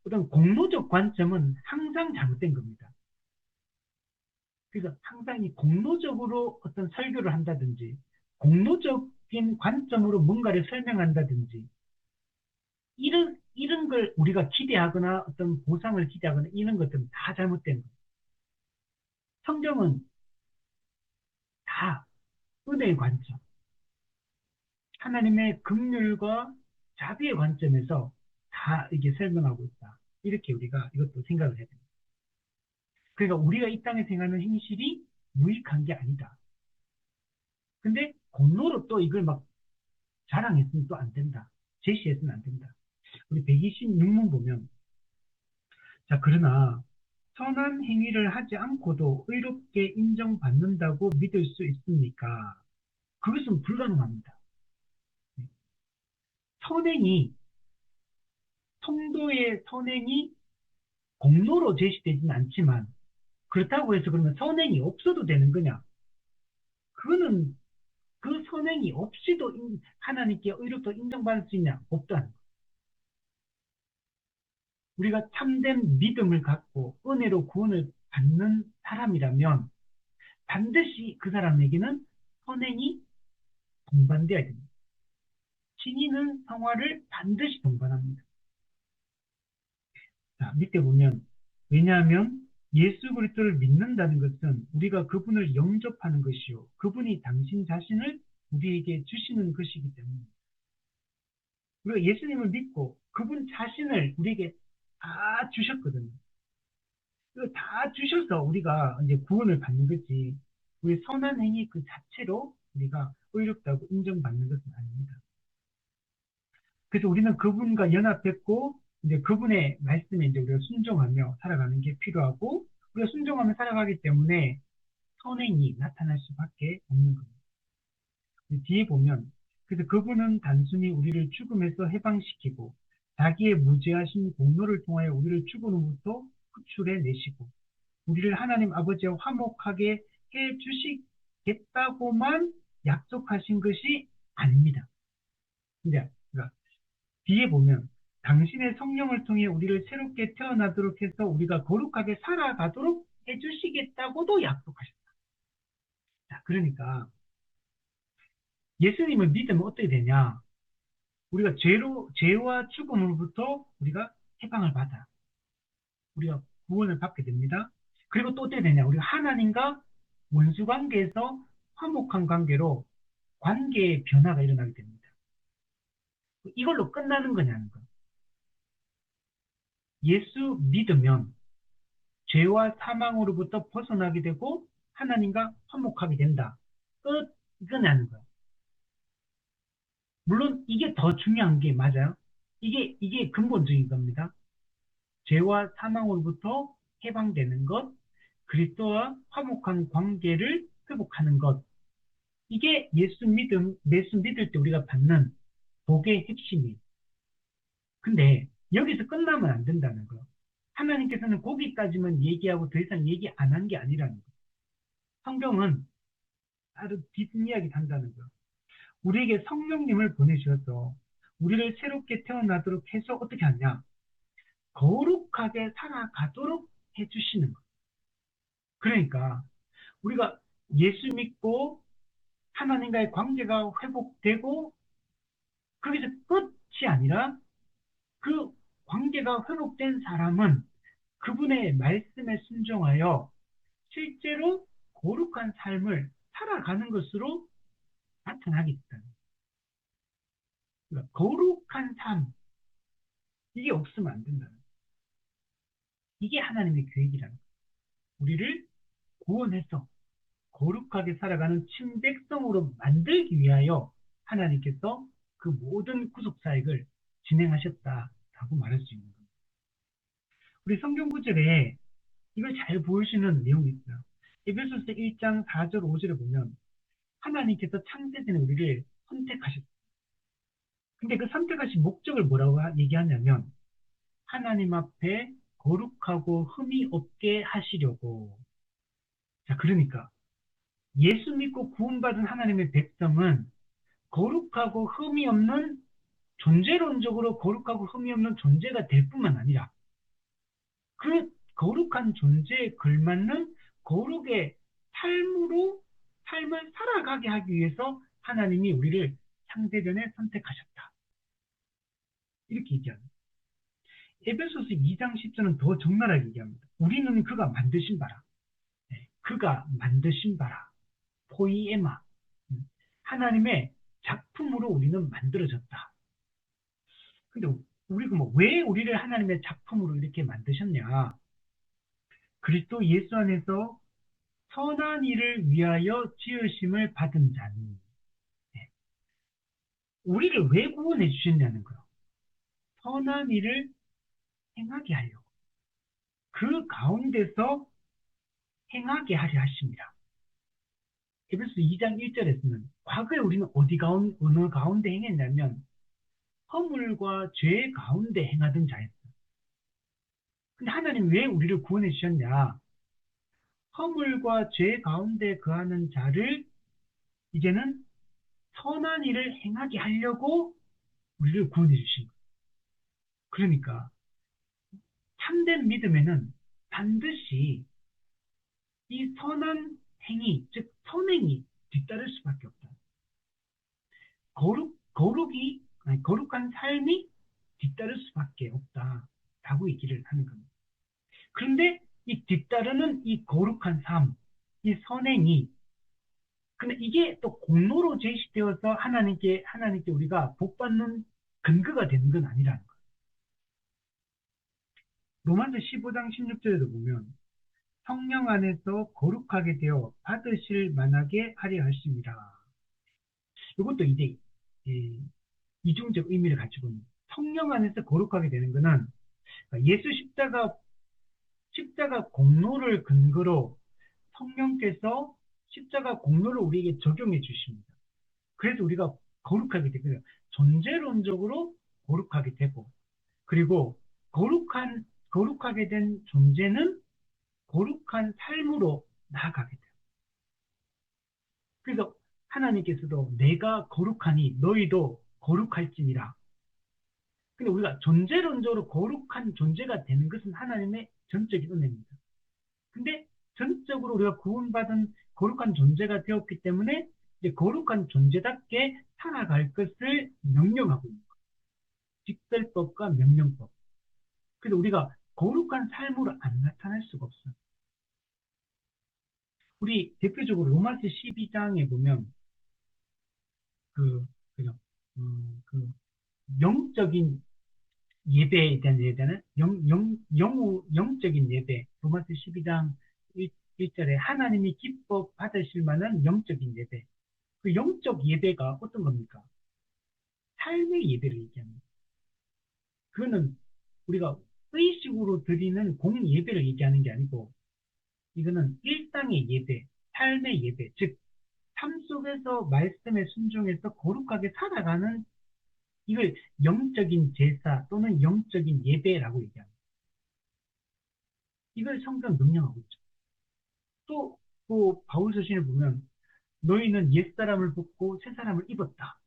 어떤 공로적 관점은 항상 잘못된 겁니다. 그래서 항상 이 공로적으로 어떤 설교를 한다든지 공로적인 관점으로 뭔가를 설명한다든지 이런 걸 우리가 기대하거나 어떤 보상을 기대하거나 이런 것들은 다 잘못된 거예요. 성경은 다 은혜의 관점, 하나님의 긍휼과 자비의 관점에서 다 이게 설명하고 있다. 이렇게 우리가 이것도 생각을 해야 됩니다. 그러니까 우리가 이 땅에 행하는 행실이 무익한 게 아니다. 근데 공로로 또 이걸 막 자랑했으면 또 안 된다. 제시해서는 안 된다. 우리 126문 보면 자 그러나 선한 행위를 하지 않고도 의롭게 인정받는다고 믿을 수 있습니까? 그것은 불가능합니다. 선행이 성도의 선행이 공로로 제시되지는 않지만 그렇다고 해서 그러면 선행이 없어도 되는 거냐? 그거는 그 선행이 없이도 하나님께 의롭게 인정받을 수 있냐? 없다는 거예요. 우리가 참된 믿음을 갖고 은혜로 구원을 받는 사람이라면 반드시 그 사람에게는 선행이 동반되어야 됩니다. 신인은 성화를 반드시 동반합니다. 자, 밑에 보면 왜냐하면 예수 그리스도를 믿는다는 것은 우리가 그분을 영접하는 것이요 그분이 당신 자신을 우리에게 주시는 것이기 때문에 우리가 예수님을 믿고 그분 자신을 우리에게 다 주셨거든요. 다 주셔서 우리가 이제 구원을 받는 거지. 우리 선한 행위 그 자체로 우리가 의롭다고 인정받는 것은 아닙니다. 그래서 우리는 그분과 연합했고 이제 그분의 말씀에 이제 우리가 순종하며 살아가는 게 필요하고 우리가 순종하며 살아가기 때문에 선행이 나타날 수밖에 없는 겁니다. 뒤에 보면 그래서 그분은 단순히 우리를 죽음에서 해방시키고 자기의 무죄하신 공로를 통하여 우리를 죽음으로부터 구출해 내시고 우리를 하나님 아버지와 화목하게 해 주시겠다고만 약속하신 것이 아닙니다. 이제 그러니까 뒤에 보면 당신의 성령을 통해 우리를 새롭게 태어나도록 해서 우리가 거룩하게 살아가도록 해주시겠다고도 약속하셨다. 자, 그러니까 예수님을 믿으면 어떻게 되냐? 우리가 죄와 죽음으로부터 우리가 해방을 받아. 우리가 구원을 받게 됩니다. 그리고 또 어떻게 되냐? 우리가 하나님과 원수 관계에서 화목한 관계로 관계의 변화가 일어나게 됩니다. 이걸로 끝나는 거냐는 거. 예수 믿으면 죄와 사망으로부터 벗어나게 되고 하나님과 화목하게 된다. 끝, 이거냐는 거예요. 물론 이게 더 중요한 게 맞아요. 이게 근본적인 겁니다. 죄와 사망으로부터 해방되는 것, 그리스도와 화목한 관계를 회복하는 것. 이게 예수 믿을 때 우리가 받는 복의 핵심이에요. 근데 여기서 끝나면 안 된다는 거예요. 하나님께서는 거기까지만 얘기하고 더 이상 얘기 안 한 게 아니라는 거예요. 성경은 아주 뒷이야기 한다는 거예요. 우리에게 성령님을 보내주셔서 우리를 새롭게 태어나도록 해서 어떻게 하냐? 거룩하게 살아가도록 해주시는 거예요. 그러니까 우리가 예수 믿고 하나님과의 관계가 회복되고 거기서 끝이 아니라 그 관계가 회복된 사람은 그분의 말씀에 순종하여 실제로 거룩한 삶을 살아가는 것으로 나타나게 됐다. 그러니까 거룩한 삶, 이게 없으면 안 된다. 이게 하나님의 계획이라는 거예요. 우리를 구원해서 거룩하게 살아가는 친백성으로 만들기 위하여 하나님께서 그 모든 구속 사역을 진행하셨다라고 말할 수 있는 겁니다. 우리 성경 구절에 이걸 잘 보여주는 내용이 있어요. 에베소서 1장 4절 5절에 보면 하나님께서 창세전에 우리를 선택하셨어요. 근데 그 선택하신 목적을 뭐라고 얘기하냐면 하나님 앞에 거룩하고 흠이 없게 하시려고. 자, 그러니까 예수 믿고 구원받은 하나님의 백성은 거룩하고 흠이 없는, 존재론적으로 거룩하고 흠이 없는 존재가 될 뿐만 아니라 그 거룩한 존재에 걸맞는 거룩의 삶으로 삶을 살아가게 하기 위해서 하나님이 우리를 창세전에 선택하셨다. 이렇게 얘기합니다. 에베소서 2장 10절은 더 적나라하게 얘기합니다. 우리는 그가 만드신 바라. 그가 만드신 바라. 포이에마. 하나님의 작품으로 우리는 만들어졌다. 근데 우리가 왜 우리를 하나님의 작품으로 이렇게 만드셨냐? 그리스도 예수 안에서 선한 일을 위하여 지으심을 받은 자니. 우리를 왜 구원해 주셨냐는 거예요. 선한 일을 행하게 하려고. 그 가운데서 행하게 하려 하십니다. 에베소 2장 1절에서는 과거에 우리는 어느 가운데 행했냐면 허물과 죄 가운데 행하던 자였어요. 근데 하나님 왜 우리를 구원해 주셨냐? 허물과 죄 가운데 거하는 자를 이제는 선한 일을 행하게 하려고 우리를 구원해 주신 거예요. 그러니까 참된 믿음에는 반드시 이 선한 행위, 즉 선행이 뒤따를 수밖에 없다. 거룩한 삶이 뒤따를 수밖에 없다라고 얘기를 하는 겁니다. 그런데 이 뒤따르는 이 거룩한 삶, 이 선행이, 근데 이게 또 공로로 제시되어서 하나님께 우리가 복받는 근거가 되는 건 아니라는 거예요. 로마서 15장 16절에도 보면 성령 안에서 거룩하게 되어 받으실 만하게 하려 하십니다. 이것도 이제 이중적 의미를 가지고 있는, 성령 안에서 거룩하게 되는 것은 예수 십자가 공로를 근거로 성령께서 십자가 공로를 우리에게 적용해 주십니다. 그래서 우리가 거룩하게 되고요. 존재론적으로 거룩하게 되고, 그리고 거룩하게 된 존재는 거룩한 삶으로 나아가게 돼요. 그래서 하나님께서도 내가 거룩하니 너희도 거룩할지니라. 근데 우리가 존재론적으로 거룩한 존재가 되는 것은 하나님의 전적인 은혜입니다. 근데 전적으로 우리가 구원받은 거룩한 존재가 되었기 때문에 이제 거룩한 존재답게 살아갈 것을 명령하고 있는 거예요. 직설법과 명령법. 그래서 우리가 거룩한 삶으로 안 나타날 수가 없어요. 우리 대표적으로 로마서 12장에 보면 그, 그죠? 그 영적인 예배에 대한 얘기는 영적인 예배. 로마서 12장 1절에 하나님이 기뻐 받으실 만한 영적인 예배. 그 영적 예배가 어떤 겁니까? 삶의 예배를 얘기합니다. 그거는 우리가 의식으로 드리는 공예배를 얘기하는 게 아니고, 이거는 일상의 예배, 삶의 예배, 즉 삶 속에서 말씀에 순종해서 거룩하게 살아가는, 이걸 영적인 제사 또는 영적인 예배라고 얘기합니다. 이걸 성경 명령하고 있죠. 또 바울 서신을 보면 너희는 옛사람을 벗고 새사람을 입었다.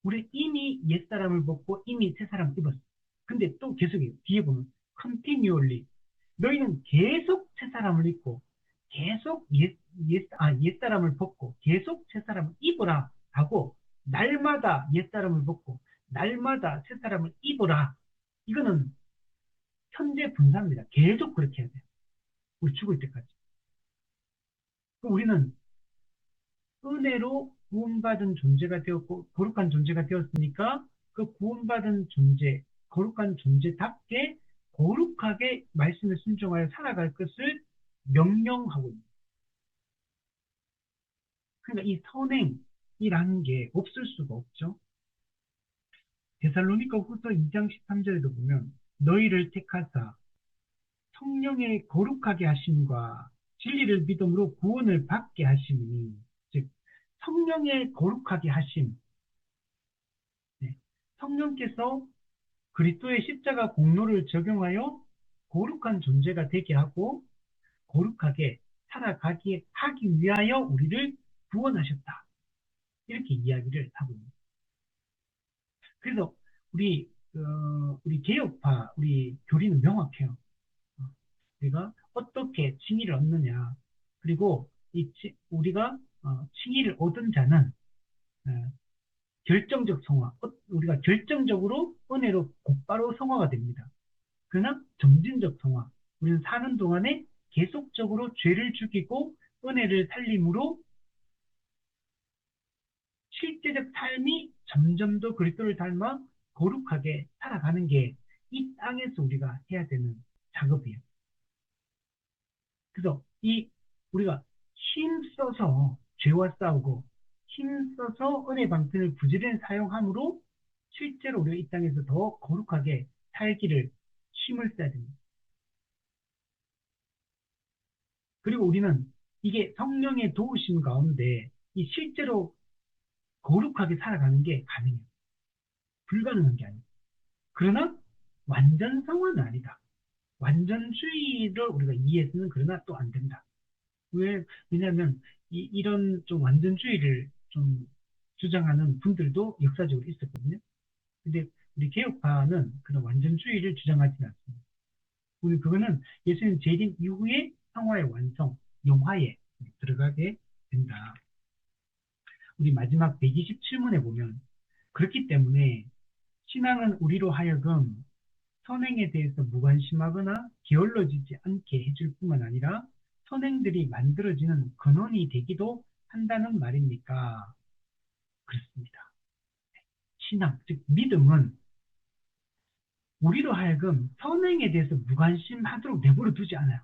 우리 이미 옛사람을 벗고 이미 새사람을 입었어. 근데 또 계속해요. 뒤에 보면 continually 너희는 계속 새사람을 입고 계속 옛사람을 벗고 계속 새사람을 입어라 하고, 날마다 옛사람을 벗고 날마다 새사람을 입어라. 이거는 현재 분사입니다. 계속 그렇게 해야 돼요. 우리 죽을 때까지. 우리는 은혜로 구원받은 존재가 되었고 거룩한 존재가 되었으니까 그 구원받은 존재, 거룩한 존재답게 거룩하게 말씀에 순종하여 살아갈 것을 명령하고 있습니다. 그러니까 이 선행이라는 게 없을 수가 없죠. 데살로니가 후서 2장 13절에도 보면 너희를 택하사 성령의 거룩하게 하심과 진리를 믿음으로 구원을 받게 하심이니 즉 성령의 거룩하게 하심, 네. 성령께서 그리스도의 십자가 공로를 적용하여 거룩한 존재가 되게 하고 거룩하게 살아가게 하기 위하여 우리를 구원하셨다. 이렇게 이야기를 하고 있습니다. 그래서 우리 개혁파, 우리 교리는 명확해요. 우리가 어떻게 칭의를 얻느냐. 그리고 우리가 칭의를 얻은 자는 어, 결정적 성화, 우리가 결정적으로 은혜로 곧바로 성화가 됩니다. 그러나 점진적 성화, 우리는 사는 동안에 계속적으로 죄를 죽이고 은혜를 살림으로 실제적 삶이 점점 더 그리스도를 닮아 거룩하게 살아가는 게 이 땅에서 우리가 해야 되는 작업이에요. 그래서 우리가 힘써서 죄와 싸우고 힘써서 은혜 방편을 부지런히 사용함으로 실제로 우리가 이 땅에서 더 거룩하게 살기를 힘을 써야 됩니다. 그리고 우리는 이게 성령의 도우심 가운데 이 실제로 거룩하게 살아가는 게 가능해요. 불가능한 게 아니에요. 그러나 완전 성화는 아니다. 완전주의를 우리가 이해해서는 그러나 또 안 된다. 왜냐하면 이런 좀 완전주의를 좀 주장하는 분들도 역사적으로 있었거든요. 근데 우리 개혁파는 그런 완전주의를 주장하지는 않습니다. 우리 그거는 예수님 재림 이후에 성화의 완성, 영화에 들어가게 된다. 우리 마지막 127문에 보면 그렇기 때문에 신앙은 우리로 하여금 선행에 대해서 무관심하거나 게을러지지 않게 해줄 뿐만 아니라 선행들이 만들어지는 근원이 되기도 한다는 말입니까? 그렇습니다. 신앙, 즉 믿음은 우리로 하여금 선행에 대해서 무관심하도록 내버려 두지 않아요.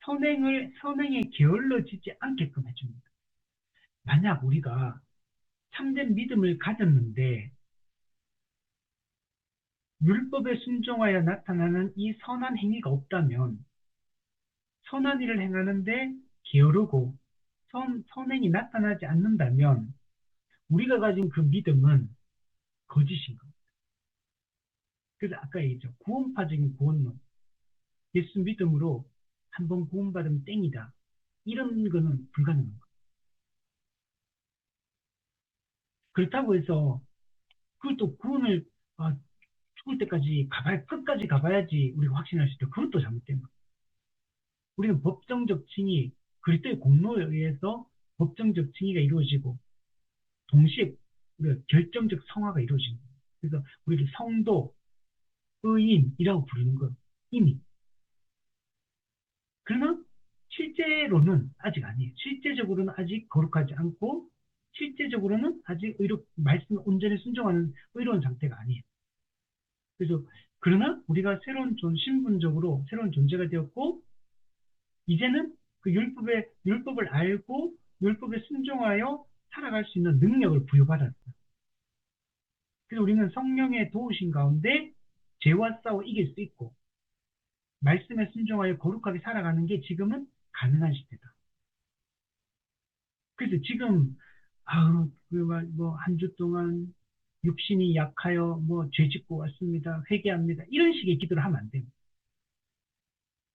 선행에 게을러지지 않게끔 해줍니다. 만약 우리가 참된 믿음을 가졌는데 율법에 순종하여 나타나는 이 선한 행위가 없다면 선한 일을 행하는데 게으르고 선행이 나타나지 않는다면 우리가 가진 그 믿음은 거짓인 겁니다. 그래서 아까 얘기했죠. 구원파적인 구원론. 예수 믿음으로 한번 구원받으면 땡이다. 이런 거는 불가능한 거예요. 그렇다고 해서 그것도 구원을 죽을 때까지 끝까지 가봐야지 우리가 확신할 수 있다. 그것도 잘못된 거예요. 우리는 법정적 칭의, 그리스도의 공로에 의해서 법정적 칭의가 이루어지고 동시에 우리가 결정적 성화가 이루어지는 거예요. 그래서 우리를 성도, 의인이라고 부르는 거예요. 이미. 그러나 실제로는 아직 아니에요. 실제적으로는 아직 거룩하지 않고 실제적으로는 아직 말씀에 온전히 순종하는 의로운 상태가 아니에요. 그래서 그러나 우리가 신분적으로 새로운 존재가 되었고 이제는 그 율법을 알고 율법에 순종하여 살아갈 수 있는 능력을 부여받았어요. 그래서 우리는 성령의 도우심 가운데 죄와 싸워 이길 수 있고 말씀에 순종하여 거룩하게 살아가는 게 지금은 가능한 시대다. 그래서 지금 한 주 동안 육신이 약하여 죄 짓고 왔습니다. 회개합니다. 이런 식의 기도를 하면 안 됩니다.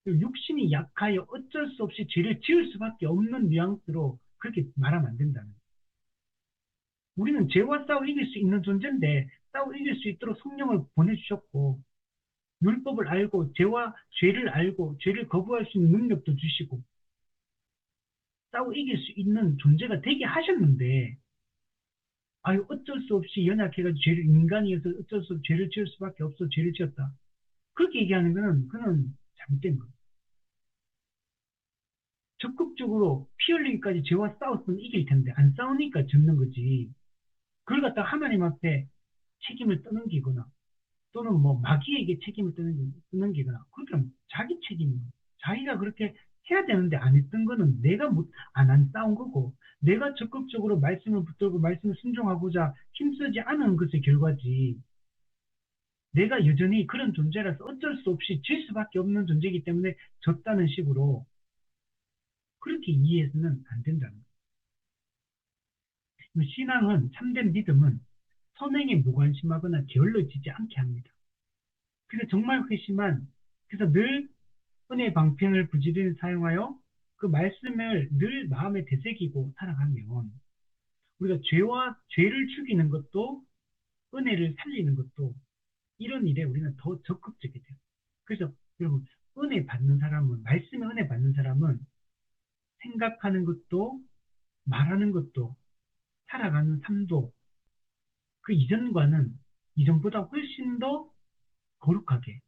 육신이 약하여 어쩔 수 없이 죄를 지을 수밖에 없는 뉘앙스로 그렇게 말하면 안 된다는 거예요. 우리는 죄와 싸워 이길 수 있는 존재인데 싸워 이길 수 있도록 성령을 보내주셨고 율법을 알고 죄를 알고 죄를 거부할 수 있는 능력도 주시고 싸워 이길 수 있는 존재가 되게 하셨는데 어쩔 수 없이 연약해가지고 인간이어서 어쩔 수 없이 죄를 지을 수밖에 없어 죄를 지었다. 그렇게 얘기하는 거는 그는 잘못된 거예요. 적극적으로 피 흘리기까지 죄와 싸웠으면 이길 텐데 안 싸우니까 졌는 거지. 그걸 갖다가 하나님 앞에 책임을 떠넘기거나 또는 뭐 마귀에게 책임을 떠넘기거나 그러니까 자기 책임이에요. 자기가 그렇게 해야 되는데 안 했던 거는 내가 못, 안 싸운 거고 내가 적극적으로 말씀을 붙들고 말씀을 순종하고자 힘쓰지 않은 것의 결과지. 내가 여전히 그런 존재라서 어쩔 수 없이 질 수밖에 없는 존재이기 때문에 졌다는 식으로 그렇게 이해해서는 안 된다는 거예요. 신앙은, 참된 믿음은 선행에 무관심하거나 게을러지지 않게 합니다. 그래서 정말 회심한, 그래서 늘 은혜의 방편을 부지런히 사용하여 그 말씀을 늘 마음에 되새기고 살아가면 우리가 죄를 죽이는 것도 은혜를 살리는 것도 이런 일에 우리는 더 적극적이 돼요. 그래서 여러분, 은혜 받는 사람은, 말씀에 은혜 받는 사람은 생각하는 것도 말하는 것도 살아가는 삶도 그 이전과는 이전보다 훨씬 더 거룩하게,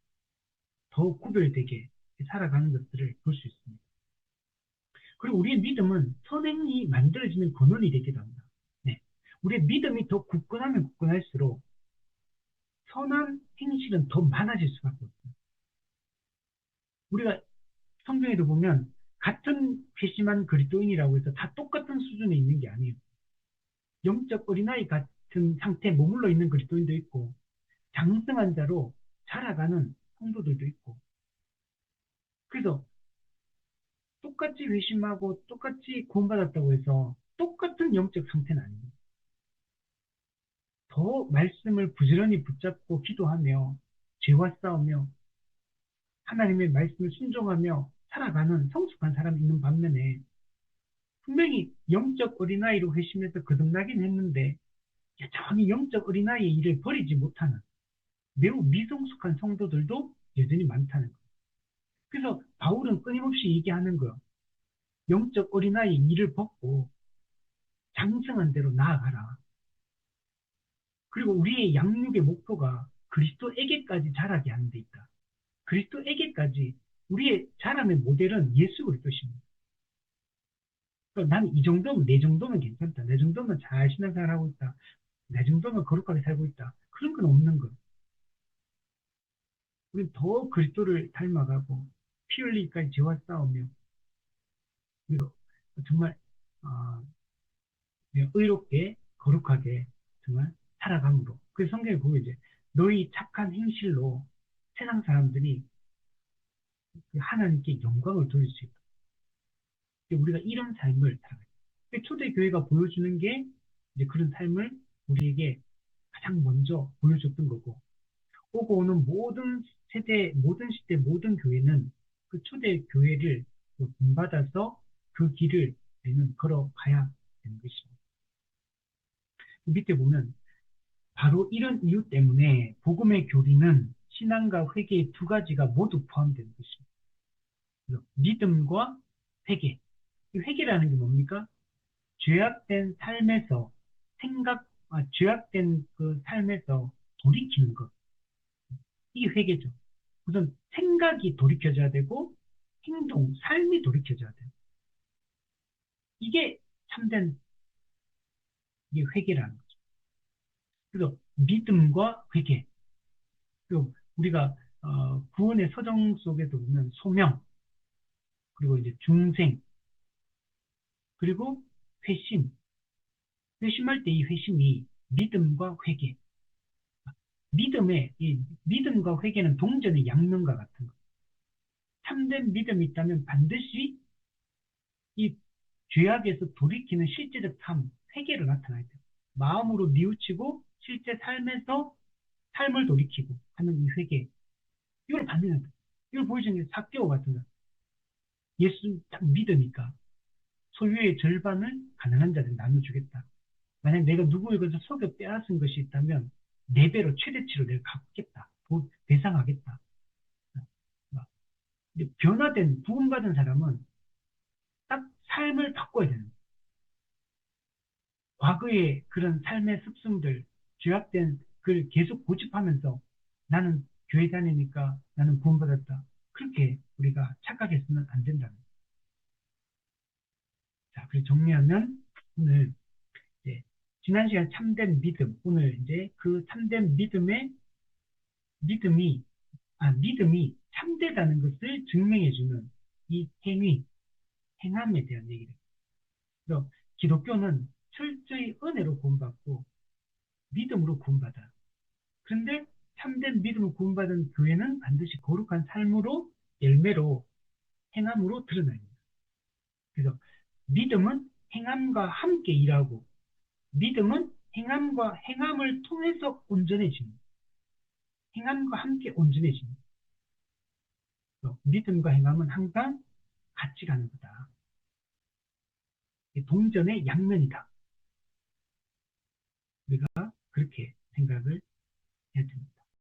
더 구별되게 살아가는 것들을 볼 수 있습니다. 그리고 우리의 믿음은 선행이 만들어지는 근원이 되기도 합니다. 네. 우리의 믿음이 더 굳건하면 굳건할수록 선한 행실은 더 많아질 수밖에 없어요. 우리가 성경에도 보면 같은 괘씸한 그리스도인이라고 해서 다 똑같은 수준에 있는 게 아니에요. 영적 어린아이 같은 상태에 머물러 있는 그리스도인도 있고 장성한 자로 자라가는 성도들도 있고 그래서 똑같이 회심하고 똑같이 구원받았다고 해서 똑같은 영적 상태는 아닙니다. 더 말씀을 부지런히 붙잡고 기도하며 죄와 싸우며 하나님의 말씀을 순종하며 살아가는 성숙한 사람이 있는 반면에 분명히 영적 어린아이로 회심해서 거듭나긴 했는데 여전히 영적 어린아이의 일을 버리지 못하는 매우 미성숙한 성도들도 여전히 많다는 거예요. 그래서 바울은 끊임없이 얘기하는 거예요. 영적 어린아이의 일을 벗고 장성한 대로 나아가라. 그리고 우리의 양육의 목표가 그리스도에게까지 자라게 하는 데 있다. 그리스도에게까지 우리의 자람의 모델은 예수 그리스도십니다. 그러니까 나는 이 정도면 내 정도면 괜찮다. 내 정도면 잘 신앙생활하고 있다. 내 정도면 거룩하게 살고 있다. 그런 건 없는 거. 우리는 더 그리스도를 닮아가고 피 흘리기까지 죄와 싸우며 그리고 정말 어, 의롭게 거룩하게 정말 살아감으로. 그 성경에 보면 이제 너희 착한 행실로 세상 사람들이 하나님께 영광을 돌릴 수 있다. 우리가 이런 삶을 살아가요. 초대교회가 보여주는 게 이제 그런 삶을 우리에게 가장 먼저 보여줬던 거고, 오고 오는 모든 세대, 모든 시대, 모든 교회는 그 초대교회를 본받아서 그 길을 우리는 걸어가야 되는 것입니다. 밑에 보면 바로 이런 이유 때문에 복음의 교리는 신앙과 회개의 두 가지가 모두 포함되는 것입니다. 믿음과 회개. 이 회개라는 게 뭡니까? 죄악된 삶에서 죄악된 그 삶에서 돌이키는 것. 이게 회개죠. 우선 생각이 돌이켜져야 되고, 삶이 돌이켜져야 돼요. 이게 참된 이게 회개라는 거죠. 그래서 믿음과 회개. 그리고 우리가 구원의 서정 속에도 보면 소명, 그리고 이제 중생, 그리고 회심. 회심할 때 이 회심이 믿음과 회개. 이 믿음과 회개는 동전의 양면과 같은 거. 참된 믿음이 있다면 반드시 이 죄악에서 돌이키는 실제적 회개로 나타나야 돼요. 마음으로 뉘우치고 실제 삶에서 삶을 돌이키고 하는 이 회개. 이걸 반드시 이걸 보여주는 게 삭개오 같은 거. 예수 딱 믿으니까 소유의 절반을 가난한 자들에 나눠주겠다. 만약 내가 누구에게서 속여 빼앗은 것이 있다면 네 배로 최대치로 내가 갚겠다. 배상하겠다. 변화된 구원받은 사람은 딱 삶을 바꿔야 되는 거예요. 과거의 그런 삶의 습성들, 죄악된 걸 계속 고집하면서 나는 교회 다니니까 나는 구원받았다. 그렇게 우리가 착각해서는 안 된다는 거예요. 자, 그래서 정리하면 오늘 이제 지난 시간 참된 믿음, 오늘 이제 그 참된 믿음이 믿음이 참되다는 것을 증명해주는 이 행함에 대한 얘기를. 그래서 기독교는 철저히 은혜로 구원받고 믿음으로 구원받아. 그런데 참된 믿음으로 구원받은 교회는 반드시 거룩한 삶으로 열매로 행함으로 드러납니다. 그래서 믿음은 행함과 함께 일하고 믿음은 행함과 행함을 통해서 온전해집니다. 행함과 함께 온전해집니다. 믿음과 행함은 항상 같이 가는 거다. 동전의 양면이다. 우리가 그렇게 생각을 해야 됩니다.